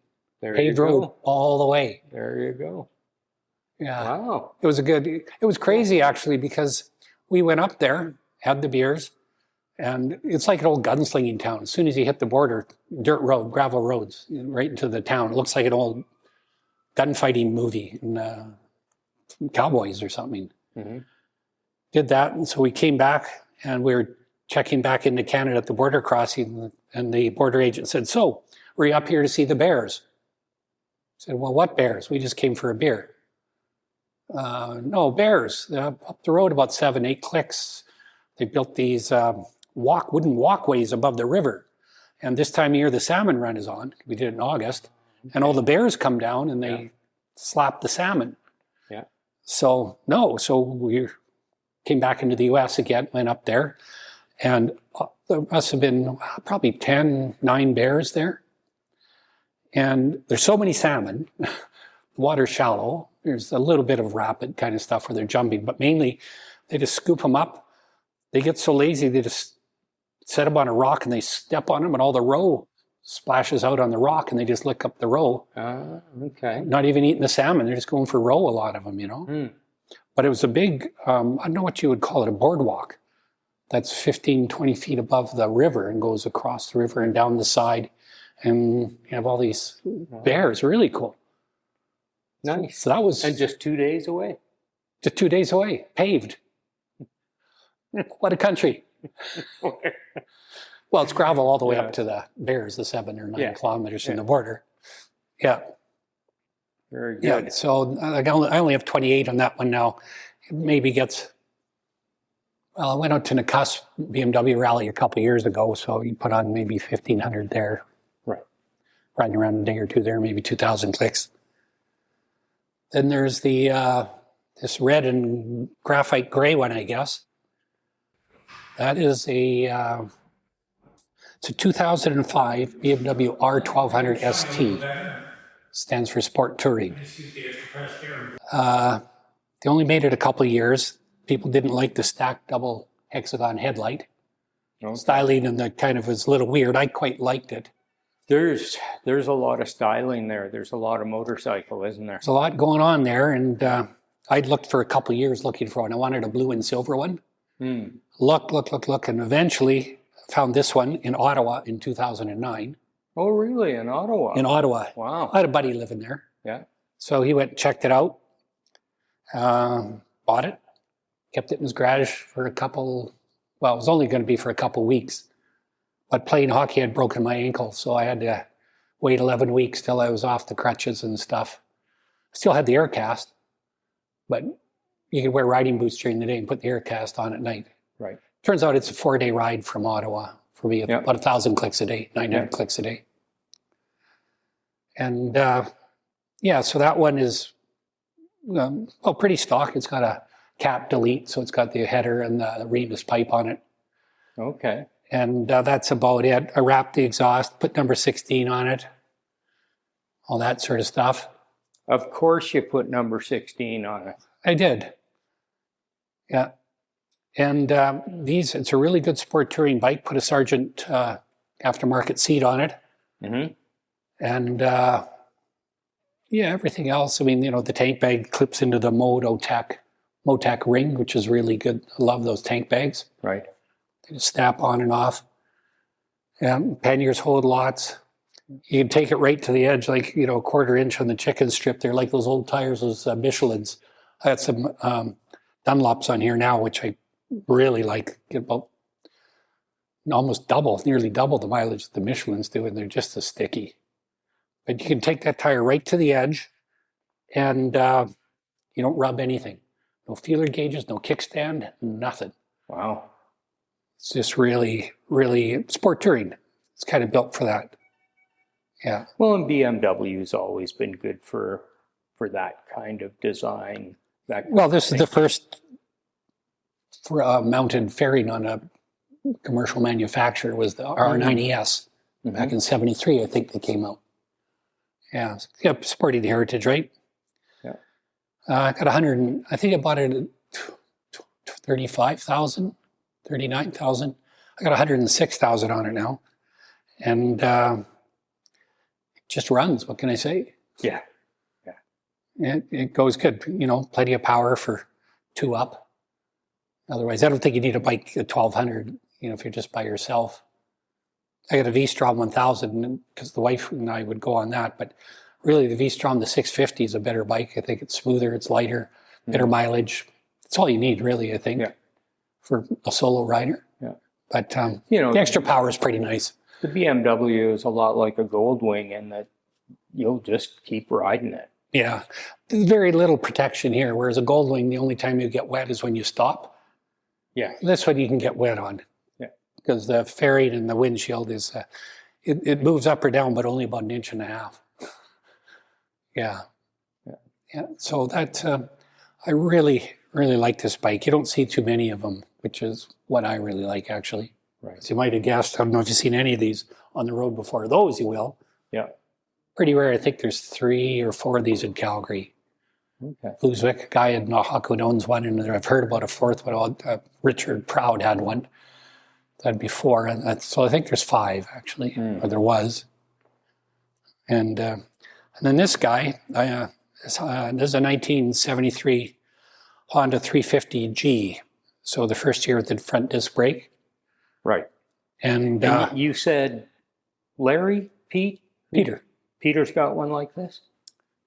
Paved road all the way. There you go. Yeah. Wow. It was crazy actually, because we went up there, had the beers, and it's like an old gunslinging town. As soon as you hit the border, dirt road, gravel roads, right into the town. It looks like an old gunfighting movie in Cowboys or something. Mm-hmm. Did that, and so we came back, and we were checking back into Canada at the border crossing, and the border agent said, "So, were you up here to see the bears?" I said, "Well, what bears? We just came for a beer." No, bears. Up the road about 7-8 clicks. They built these wooden walkways above the river. And this time of year, the salmon run is on. We did it in August. And all the bears come down and they slap the salmon. Yeah. So we came back into the U.S. again, went up there. And there must have been probably 9 bears there. And there's so many salmon. The water's shallow. There's a little bit of rapid kind of stuff where they're jumping, but mainly they just scoop them up. They get so lazy, they just set them on a rock and they step on them, and all the roe splashes out on the rock, and they just lick up the roe. Okay. Not even eating the salmon. They're just going for roe, a lot of them, But it was a big, I don't know what you would call it, a boardwalk. That's 15, 20 feet above the river and goes across the river and down the side. And you have all these bears. Really cool. Nice. So that was... And just 2 days away? Just 2 days away. Paved. What a country. Well, it's gravel all the way up to the bears, the 7 or 9 kilometers from the border. Yeah. Very good. Yeah, so I only have 28 on that one now. It maybe gets... Well, I went out to Nakus BMW rally a couple of years ago, so you put on maybe 1,500 there. Right. Riding around a day or two there, maybe 2,000 clicks. Then there's the this red and graphite gray one, I guess. That is it's a 2005 BMW R1200 ST. Stands for Sport Touring. They only made it a couple of years. People didn't like the stacked double hexagon headlight. Okay. Styling and that kind of was a little weird. I quite liked it. There's a lot of styling there. There's a lot of motorcycle, isn't there? There's a lot going on there, and I'd looked for a couple of years looking for one. I wanted a blue and silver one. Look, and eventually found this one in Ottawa in 2009. Oh, really? In Ottawa? In Ottawa. Wow. I had a buddy living there. Yeah. So he went and checked it out, bought it, kept it in his garage for it was only going to be for a couple of weeks. But playing hockey had broken my ankle, so I had to wait 11 weeks till I was off the crutches and stuff. Still had the air cast, but you could wear riding boots during the day and put the air cast on at night. Right. Turns out it's a 4-day ride from Ottawa for me, about 1,000 clicks a day, 900 clicks a day. And so that one is well, pretty stock. It's got a cap delete, so it's got the header and the Remus pipe on it. Okay. And that's about it. I wrapped the exhaust, put number 16 on it, all that sort of stuff. Of course you put number 16 on it. I did. Yeah. And it's a really good sport touring bike. Put a Sargent aftermarket seat on it. Mm-hmm. And everything else. I mean, the tank bag clips into the Motec ring, which is really good. I love those tank bags. Right. They just snap on and off. Panniers hold lots. You can take it right to the edge, like, a quarter inch on the chicken strip. They're like those old tires, those Michelins. I got some Dunlops on here now, which I really like. Get about nearly double the mileage that the Michelins do, and they're just as sticky. But you can take that tire right to the edge, and you don't rub anything. No feeler gauges, no kickstand, nothing. Wow. It's just really, really sport touring. It's kind of built for that. Yeah. Well, and BMW's always been good for that kind of design. This is the first mounted fairing on a commercial manufacturer was the R90S. Mm-hmm. Back in '73, I think they came out. Yeah, sporting heritage, right? Yeah. I got I think I bought it at 35,000, 39,000. I got 106,000 on it now. And it just runs, what can I say? Yeah. It goes good, plenty of power for 2 up. Otherwise, I don't think you need a bike at 1,200, if you're just by yourself. I got a V-Strom 1000 because the wife and I would go on that, but really the V-Strom, the 650 is a better bike. I think it's smoother, it's lighter, better mileage. That's all you need, really, I think, for a solo rider. Yeah. But, the extra power is pretty nice. The BMW is a lot like a Goldwing in that you'll just keep riding it. Yeah. There's very little protection here, whereas a Goldwing, the only time you get wet is when you stop. Yeah. This one you can get wet on. Yeah. Because the fairing and the windshield is, it moves up or down, but only about 1.5 inches. Yeah. So that, I really, really like this bike. You don't see too many of them, which is what I really like, actually. Right. As you might have guessed, I don't know if you've seen any of these on the road before. Those you will. Yeah. Pretty rare. I think there's 3 or 4 of these in Calgary. Okay. Blueswick, guy in Nahakwood owns one, and I've heard about a 4th one. Richard Proud had one. That'd be 4. And so I think there's 5, actually, or there was. And then this guy, this is a 1973 Honda 350G. So the first year with the front disc brake. Right. And you said Larry? Peter. Peter's got one like this?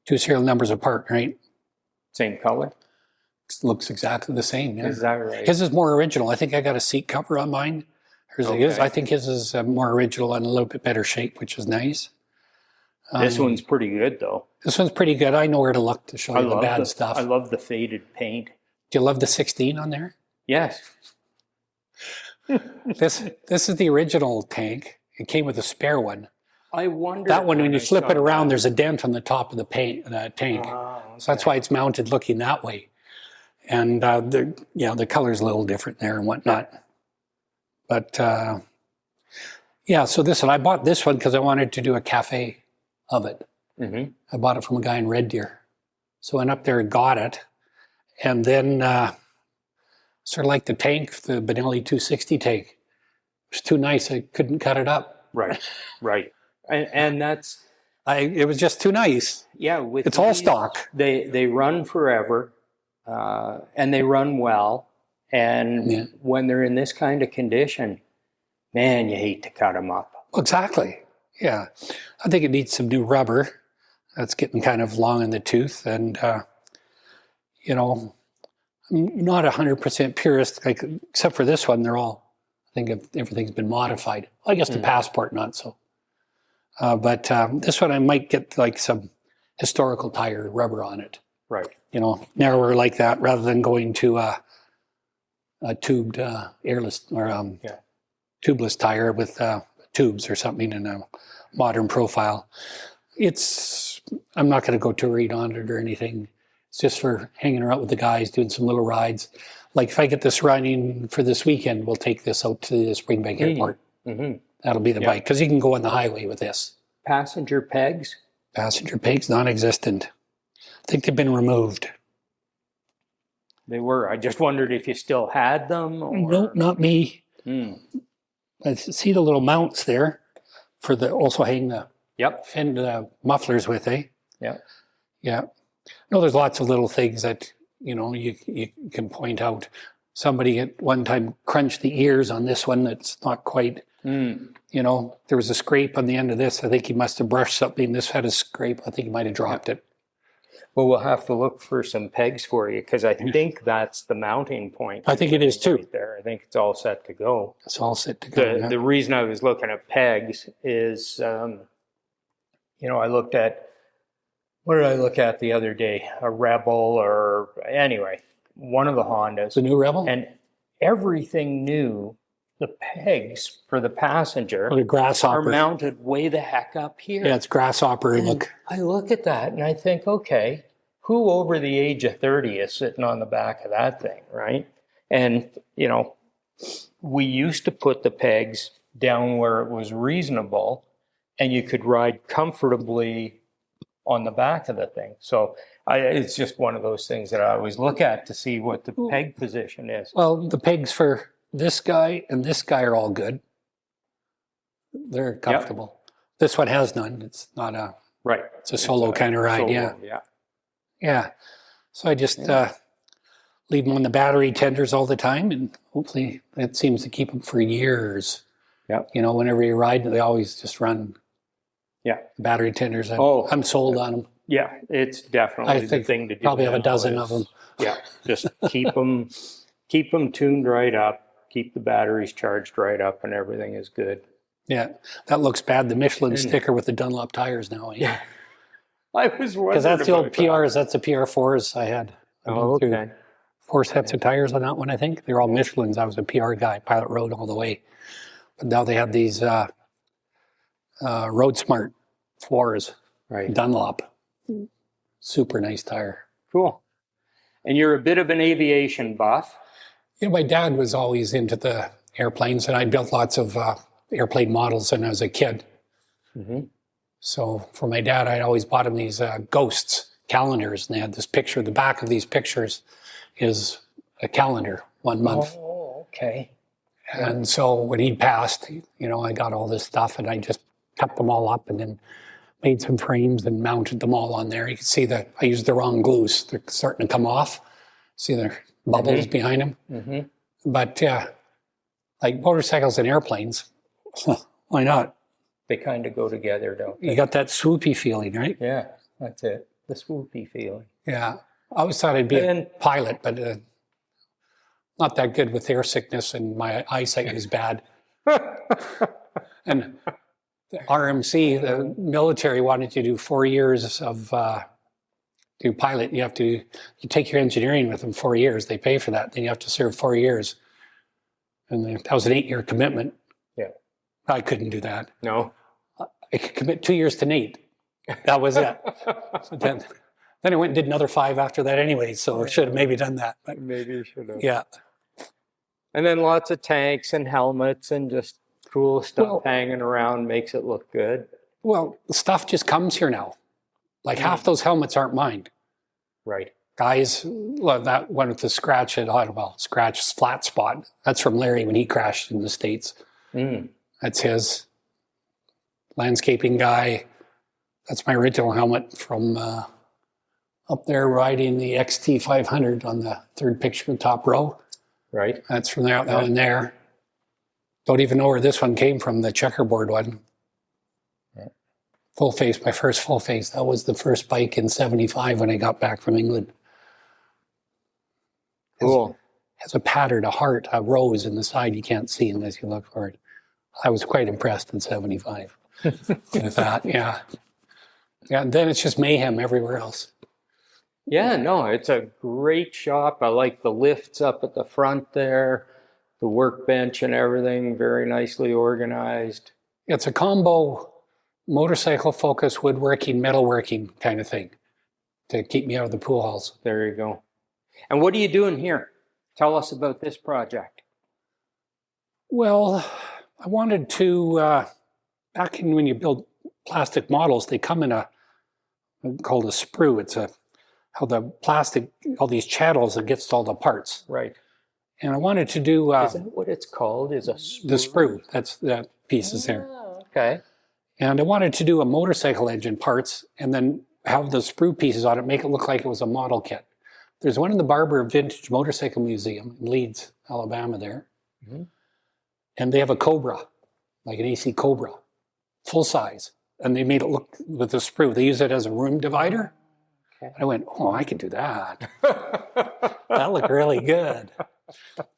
2 serial numbers apart, right? Same color? Looks exactly the same, yeah. Is that right? His is more original. I think I got a seat cover on mine. I think his is more original and a little bit better shape, which is nice. This one's pretty good, though. This one's pretty good. I know where to look to show you the bad stuff. I love the faded paint. Do you love the 16 on there? Yes. This is the original tank. It came with a spare one. I wonder. That one, when you flip it around, there's a dent on the top of the tank. Okay. So that's why it's mounted looking that way. And the color's a little different there and whatnot. But so this one, I bought this one because I wanted to do a cafe of it. Mm-hmm. I bought it from a guy in Red Deer. So I went up there and got it. And then sort of like the tank, the Benelli 260 tank. It was too nice. I couldn't cut it up. Right. And that's... It was just too nice. Yeah. It's all stock. They run forever, and they run well. And when they're in this kind of condition, man, you hate to cut them up. Exactly. Yeah. I think it needs some new rubber. That's getting kind of long in the tooth. And, I'm not 100% purist, except for this one. I think everything's been modified. I guess the Passport, not so. But this one, I might get some historical tire rubber on it. Right. Narrower like that, rather than going to a tubed airless or tubeless tire with tubes or something in a modern profile. I'm not going to go touring on it or anything. It's just for hanging around with the guys, doing some little rides. Like if I get this running for this weekend, we'll take this out to the Springbank Airport. Mm-hmm. That'll be the bike, because you can go on the highway with this. Passenger pegs? Passenger pegs, non-existent. I think they've been removed. They were. I just wondered if you still had them. Or... No, not me. I see the little mounts there for the also hang the mufflers with, eh? Yeah. No, there's lots of little things that, you can point out. Somebody at one time crunched the ears on this one. That's not quite, there was a scrape on the end of this. I think he must have brushed something. This had a scrape. I think he might have dropped it. Well, we'll have to look for some pegs for you, because I think that's the mounting point. I think it is too. Right there. I think it's all set to go. It's all set to go. The reason I was looking at pegs is, I looked at, what did I look at the other day? A Rebel, or anyway, one of the Hondas. The new Rebel? And everything new, the pegs for the passenger or the grasshopper are mounted way the heck up here. Yeah, it's grasshopper and look. I look at that and I think, okay, who over the age of 30 is sitting on the back of that thing, right? And, we used to put the pegs down where it was reasonable and you could ride comfortably on the back of the thing. So it's just one of those things that I always look at to see what the peg position is. Well, the pegs for this guy and this guy are all good. They're comfortable. Yep. This one has none. It's not a... Right. It's a solo kind of ride, Yeah. So I just leave them on the battery tenders all the time, and hopefully it seems to keep them for years. Yeah. Whenever you ride, they always just run the battery tenders. I'm sold on them. Yeah, it's definitely the thing to do. Probably have a dozen of them. Yeah, just keep them tuned right up, keep the batteries charged right up, and everything is good. Yeah, that looks bad. The Michelin sticker with the Dunlop tires now. Yeah. I was wondering because that's the old PRs. That's the PR4s I had. Okay. 4 sets of tires on that one, I think. They're all Michelins. I was a PR guy, Pilot Road all the way. But now they have these Road Smart 4s, right? Dunlop. Super nice tire. Cool. And you're a bit of an aviation buff. My dad was always into the airplanes, and I built lots of airplane models when I was a kid. Mm-hmm. So for my dad, I always bought him these Ghosts calendars, and they had this picture. The back of these pictures is a calendar, 1 month. Oh, okay. And so when he passed, I got all this stuff, and I just cut them all up and then made some frames and mounted them all on there. You can see that I used the wrong glues. They're starting to come off. See the bubbles behind them? Mm-hmm. But like motorcycles and airplanes, why not? They kind of go together, don't they? You got that swoopy feeling, right? Yeah, that's it. The swoopy feeling. Yeah. I always thought I'd be a pilot, but not that good with air sickness, and my eyesight was bad. And the RMC, the military, wanted you to do 4 years of do pilot. You take your engineering with them 4 years. They pay for that. Then you have to serve 4 years. And that was an 8-year commitment. Yeah. I couldn't do that. No. I could commit 2 years to Nate. That was it. But then I went and did another 5 after that anyway, so I should have maybe done that. But maybe you should have. Yeah. And then lots of tanks and helmets and just cool stuff hanging around makes it look good. Well, the stuff just comes here now. Like half those helmets aren't mine. Right. Guys, that one with the scratch flat spot. That's from Larry when he crashed in the States. That's his. Landscaping guy. That's my original helmet from up there riding the XT500 on the third picture, top row. Right. That's from there, that one there. Don't even know where this one came from, the checkerboard one. Right. Full face, my first full face. That was the first bike in 75 when I got back from England. Cool. Has a pattern, a heart, a rose in the side you can't see unless you look for it. I was quite impressed in 75 with that, yeah. Yeah, and then it's just mayhem everywhere else. Yeah, no, it's a great shop. I like the lifts up at the front there, the workbench and everything, very nicely organized. It's a combo motorcycle focused woodworking, metalworking kind of thing. to keep me out of the pool halls. There you go. And what are you doing here? Tell us about this project. Well, I wanted to, back in when you build plastic models, they come in called a sprue. It's how the plastic, all these channels that gets to all the parts. Right. And I wanted to do... is that what it's called? Is a sprue? The sprue. That's that piece is there. Okay. And I wanted to do a motorcycle engine parts and then have the sprue pieces on it, make it look like it was a model kit. There's one in the Barber Vintage Motorcycle Museum in Leeds, Alabama there. Mm-hmm. And they have a Cobra, like an AC Cobra, full size. And they made it look with the sprue. They use it as a room divider. Okay. I went, oh, I could do that. That looked really good.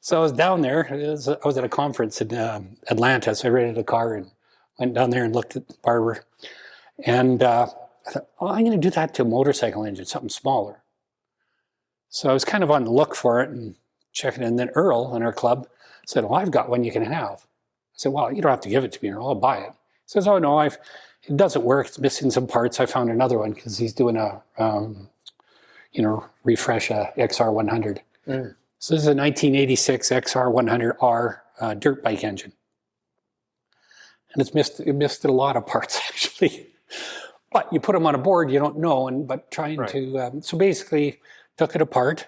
So I was down there. I was at a conference in Atlanta, so I rented a car and went down there and looked at the Barber. And I thought, oh, I'm going to do that to a motorcycle engine, something smaller. So I was kind of on the look for it and checking it. And then Earl in our club said, well, I've got one you can have. I said, well, you don't have to give it to me, Earl. I'll buy it. He says, oh, no, it doesn't work. It's missing some parts. I found another one because he's doing a, refresh a XR100. Mm. So this is a 1986 XR100R dirt bike engine. And it missed a lot of parts, actually. But you put them on a board, you don't know. But trying to, so basically took it apart.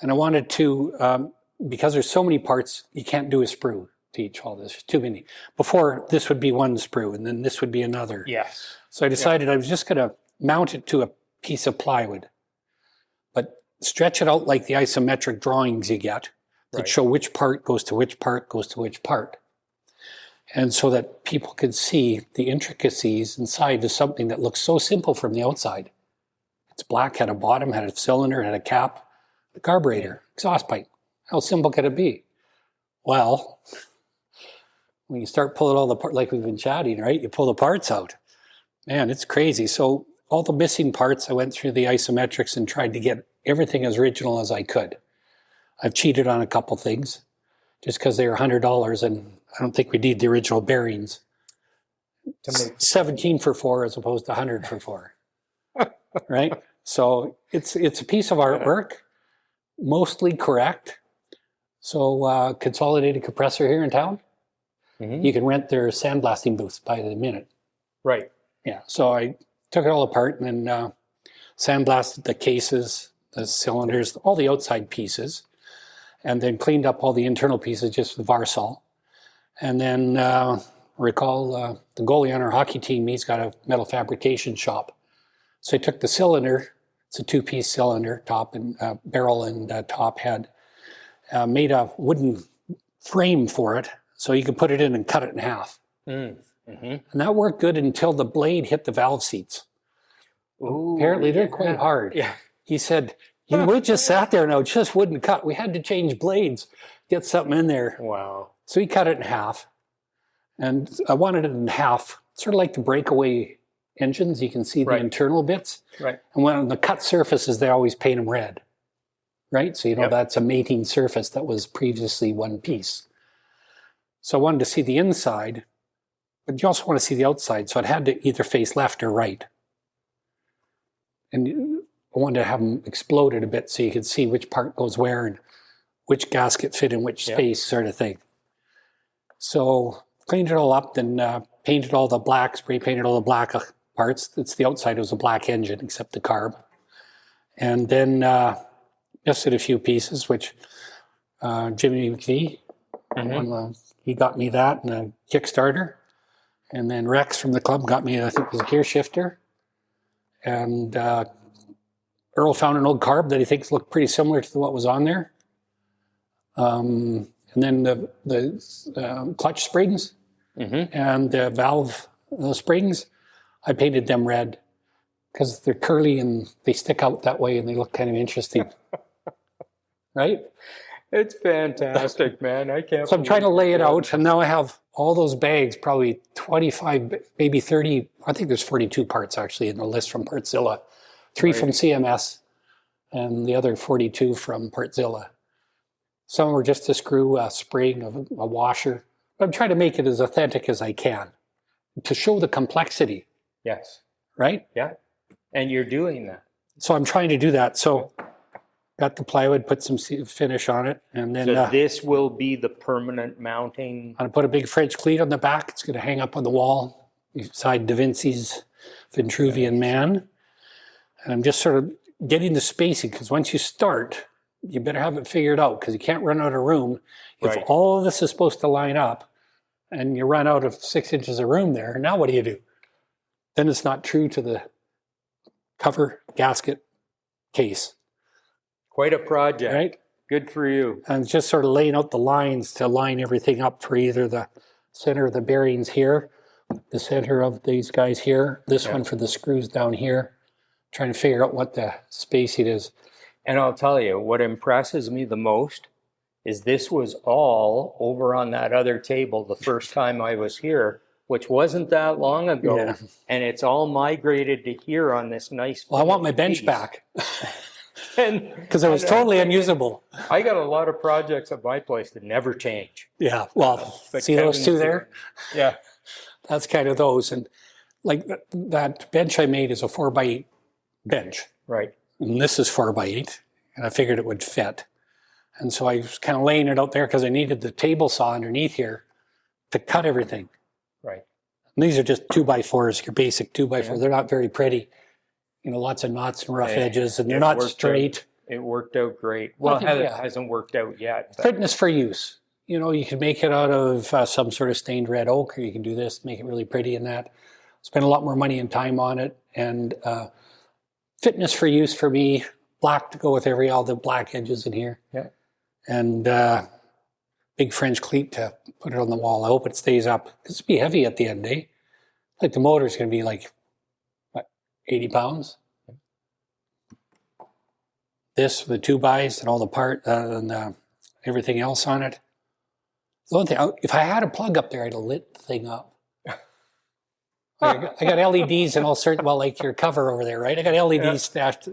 And I wanted to, because there's so many parts, you can't do a sprue to each all this. There's too many. Before, this would be one sprue, and then this would be another. Yes. So I decided I was just going to mount it to a piece of plywood, but stretch it out like the isometric drawings you get that show which part goes to which part goes to which part. And so that people could see the intricacies inside of something that looks so simple from the outside. It's black, had a bottom, had a cylinder, had a cap, the carburetor, exhaust pipe. How simple could it be? Well, when you start pulling all the parts, like we've been chatting, right? You pull the parts out. Man, it's crazy. So all the missing parts, I went through the isometrics and tried to get everything as original as I could. I've cheated on a couple things just because they were $100 and I don't think we need the original bearings. 17 for 4 as opposed to 100 for 4. Right? So it's a piece of artwork, mostly correct. So Consolidated Compressor here in town, you can rent their sandblasting booths by the minute. Right. Yeah. So I took it all apart and then sandblasted the cases, the cylinders, all the outside pieces, and then cleaned up all the internal pieces just with Varsol. And then recall the goalie on our hockey team, he's got a metal fabrication shop. So I took the cylinder, it's a 2-piece cylinder, top and barrel and top head, made a wooden frame for it so you could put it in and cut it in half. And that worked good until the blade hit the valve seats. Ooh, apparently they're quite hard. Yeah. He said, we just sat there and it just wouldn't cut. We had to change blades, get something in there. Wow. So he cut it in half. And I wanted it in half, sort of like the breakaway engines. You can see the internal bits. Right. And when on the cut surfaces, they always paint them red. Right? So, that's a mating surface that was previously one piece. So I wanted to see the inside, but you also want to see the outside. So it had to either face left or right. And I wanted to have them exploded a bit so you could see which part goes where and which gasket fit in which space, sort of thing. So cleaned it all up, then painted all the black, spray painted all the black parts. It's the outside was a black engine except the carb. And then misted a few pieces, which Jimmy McVie, he got me that and a Kickstarter. And then Rex from the club got me, I think it was a gear shifter. And Earl found an old carb that he thinks looked pretty similar to what was on there. And then the clutch springs and the valve springs, I painted them red because they're curly and they stick out that way and they look kind of interesting. Right? It's fantastic, man. I can't. So I'm trying to lay it out, and now I have all those bags, probably 25, maybe 30. I think there's 42 parts actually in the list from Partzilla. 3 from CMS, and the other 42 from Partzilla. Some were just a screw, a spring, a washer. But I'm trying to make it as authentic as I can to show the complexity. Yes. Right? Yeah. And you're doing that. So I'm trying to do that. So got the plywood, put some finish on it, and then So this will be the permanent mounting. I'm gonna put a big French cleat on the back. It's gonna hang up on the wall beside Da Vinci's Vitruvian Man. And I'm just sort of getting the spacing, because once you start, you better have it figured out, because you can't run out of room. If all of this is supposed to line up and you run out of 6 inches of room there, now what do? Then it's not true to the cover, gasket, case. Quite a project. Right? Good for you. And just sort of laying out the lines to line everything up for either the center of the bearings here, the center of these guys here, this one for the screws down here, trying to figure out what the spacing is. And I'll tell you, what impresses me the most is this was all over on that other table the first time I was here, which wasn't that long ago. Yeah. And it's all migrated to here on this nice. Well, I want my bench piece. back. And Because it was totally unusable. I got a lot of projects at my place that never change. Yeah, well, But see those Kevin's two there? Yeah. That's kind of those. And like that bench I made is a 4x8 bench. Right. And this is 4x8. And I figured it would fit. And so I was kind of laying it out there because I needed the table saw underneath here to cut everything. Right. And these are just 2x4s, your basic 2x4. They're not very pretty. You know, lots of knots and rough edges, and they're not straight. It worked out great. Well, it hasn't worked out yet. But. Fitness for use. You know, you can make it out of some sort of stained red oak, or you can do this, make it really pretty in that. Spend a lot more money and time on it. And fitness for use for me, black to go with all the black edges in here. Yeah. And big French cleat to put it on the wall. I hope it stays up. It's be heavy at the end, eh? Like the motor's going to be like, what, 80 pounds? This, the 2x and all the part and everything else on it. The only thing, if I had a plug up there, I'd have lit the thing up. I got LEDs and all sorts, well, like your cover over there, right? I got LEDs stashed.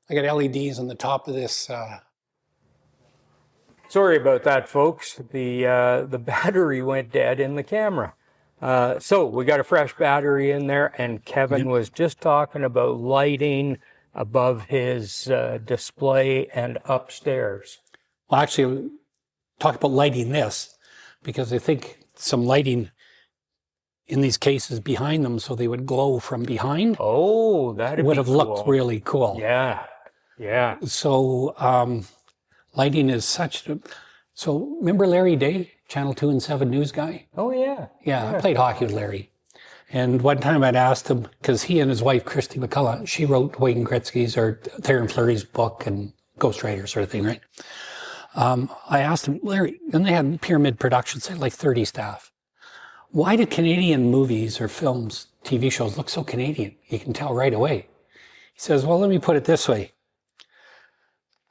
I got LEDs on the top of this. Sorry about that, folks. The battery went dead in the camera. So we got a fresh battery in there, and Kevin was just talking about lighting above his display and upstairs. Well, actually, talk about lighting this, because I think some lighting in these cases behind them, so they would glow from behind. Oh, that would have looked really cool. Yeah, yeah. So lighting is such. So remember Larry Day, Channel 2 and 7 news guy? Oh yeah. Yeah, I played hockey with Larry. And one time I'd asked him, because he and his wife, Christy McCullough, she wrote Wayne Gretzky's or Theron Fleury's book and Ghost Rider sort of thing, right? I asked him, Larry, and they had Pyramid Productions, they had like 30 staff. Why do Canadian movies or films, TV shows look so Canadian? You can tell right away. He says, well, let me put it this way.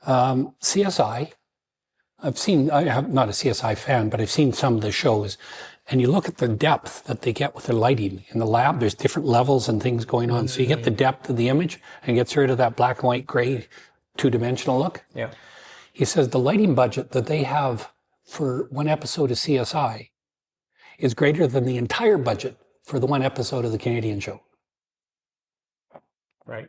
CSI, I'm not a CSI fan, but I've seen some of the shows, and you look at the depth that they get with the lighting in the lab. There's different levels and things going on. So you get the depth of the image and gets rid of that black and white, gray, two-dimensional look. Yeah. He says the lighting budget that they have for one episode of CSI is greater than the entire budget for the one episode of the Canadian show. Right.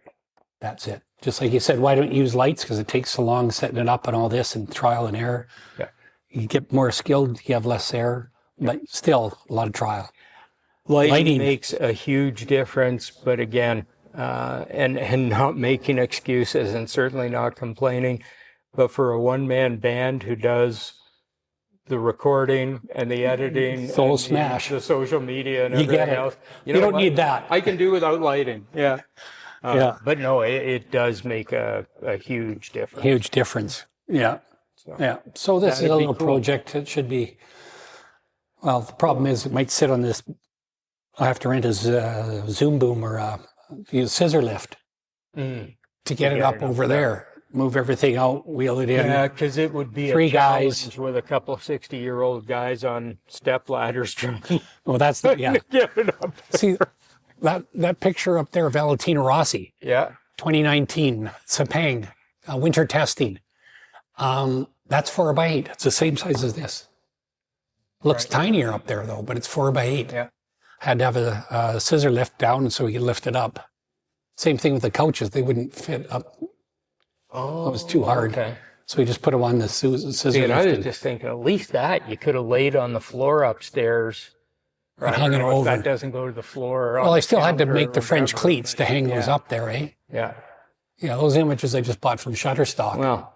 That's it. Just like you said, why don't you use lights? Because it takes so long setting it up and all this and trial and error. Yeah. You get more skilled, you have less error, but still a lot of trial. Lighting makes a huge difference, but again, and not making excuses and certainly not complaining, but for a one-man band who does the recording and the editing, Full and smash. the social media and You everything get it. else. You don't need that. I can do without lighting. Yeah. Yeah. But no, it does make a huge difference. Huge difference. Yeah. So, Yeah. So this is that'd a be little cool. project. It should be, well, the problem is it might sit on this. I have to rent a Zoom boom or a scissor lift to get it up over there. Move everything out, wheel it in. Yeah, because it would be Three a challenge guys. with a couple of 60-year-old guys on step ladders trying Well, that's the, yeah. to get it up. See, that picture up there, Valentino Rossi, Yeah. 2019, Sepang, winter testing. That's 4x8. It's the same size as this. Looks tinier up there though, but it's 4x8. Yeah. Had to have a scissor lift down so we could lift it up. Same thing with the couches. They wouldn't fit up. Oh, it was too hard. Okay. So we just put them on the scissor See, and I lift was just thinking, at least that you could have laid on the floor upstairs. and hung it If over. that doesn't go to the floor. Well, I still had to make the French cleats to hang those up there, eh? Yeah. Yeah, those images I just bought from Shutterstock. Well,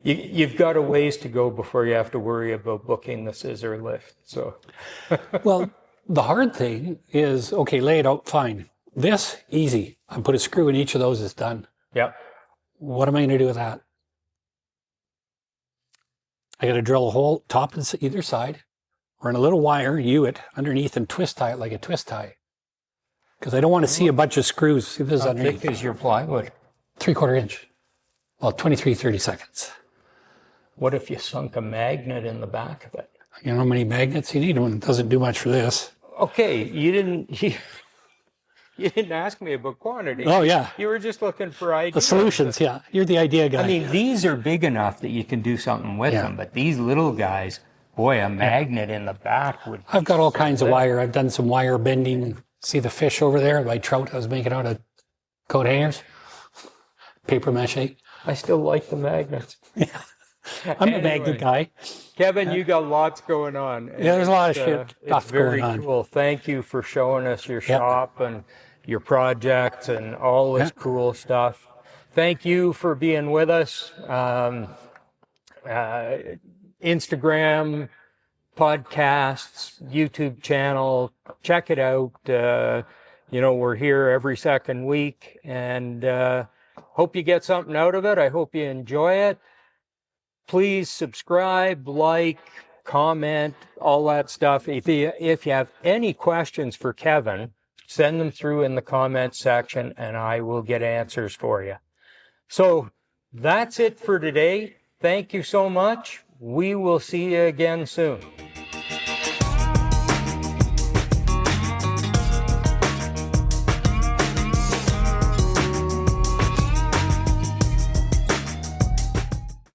you've got a ways to go before you have to worry about booking the scissor lift. So, Well, the hard thing is, okay, lay it out, fine. This, easy. I put a screw in each of those, it's done. yeah. What am I going to do with that? I got to drill a hole top and either side, run a little wire, it underneath, and twist tie it like a twist tie. Because I don't want to see a bunch of screws. See, this is How underneath. thick is your plywood? 3/4 inch. Well, 23/32. What if you sunk a magnet in the back of it? You know how many magnets you need? One doesn't do much for this. Okay, you didn't ask me about quantity. Oh, yeah. You were just looking for ideas. The solutions, yeah. You're the idea guy. I mean, these are big enough that you can do something with Yeah. them, but these little guys, boy, a magnet in the back would. I've got all kinds of wire. I've done some wire bending. See the fish over there? My trout I was making out of coat hangers? Paper mache. I still like the magnets. I'm a magnet guy. Kevin, you got lots going on. Yeah, there's a lot of It's stuff very going on. cool. Thank you for showing us your shop and your projects and all this cool stuff. Thank you for being with us. Instagram, podcasts, YouTube channel, check it out. We're here every second week, and hope you get something out of it. I hope you enjoy it. Please subscribe, like, comment, all that stuff. If you have any questions for Kevin, send them through in the comments section, and I will get answers for you. So that's it for today. Thank you so much. We will see you again soon.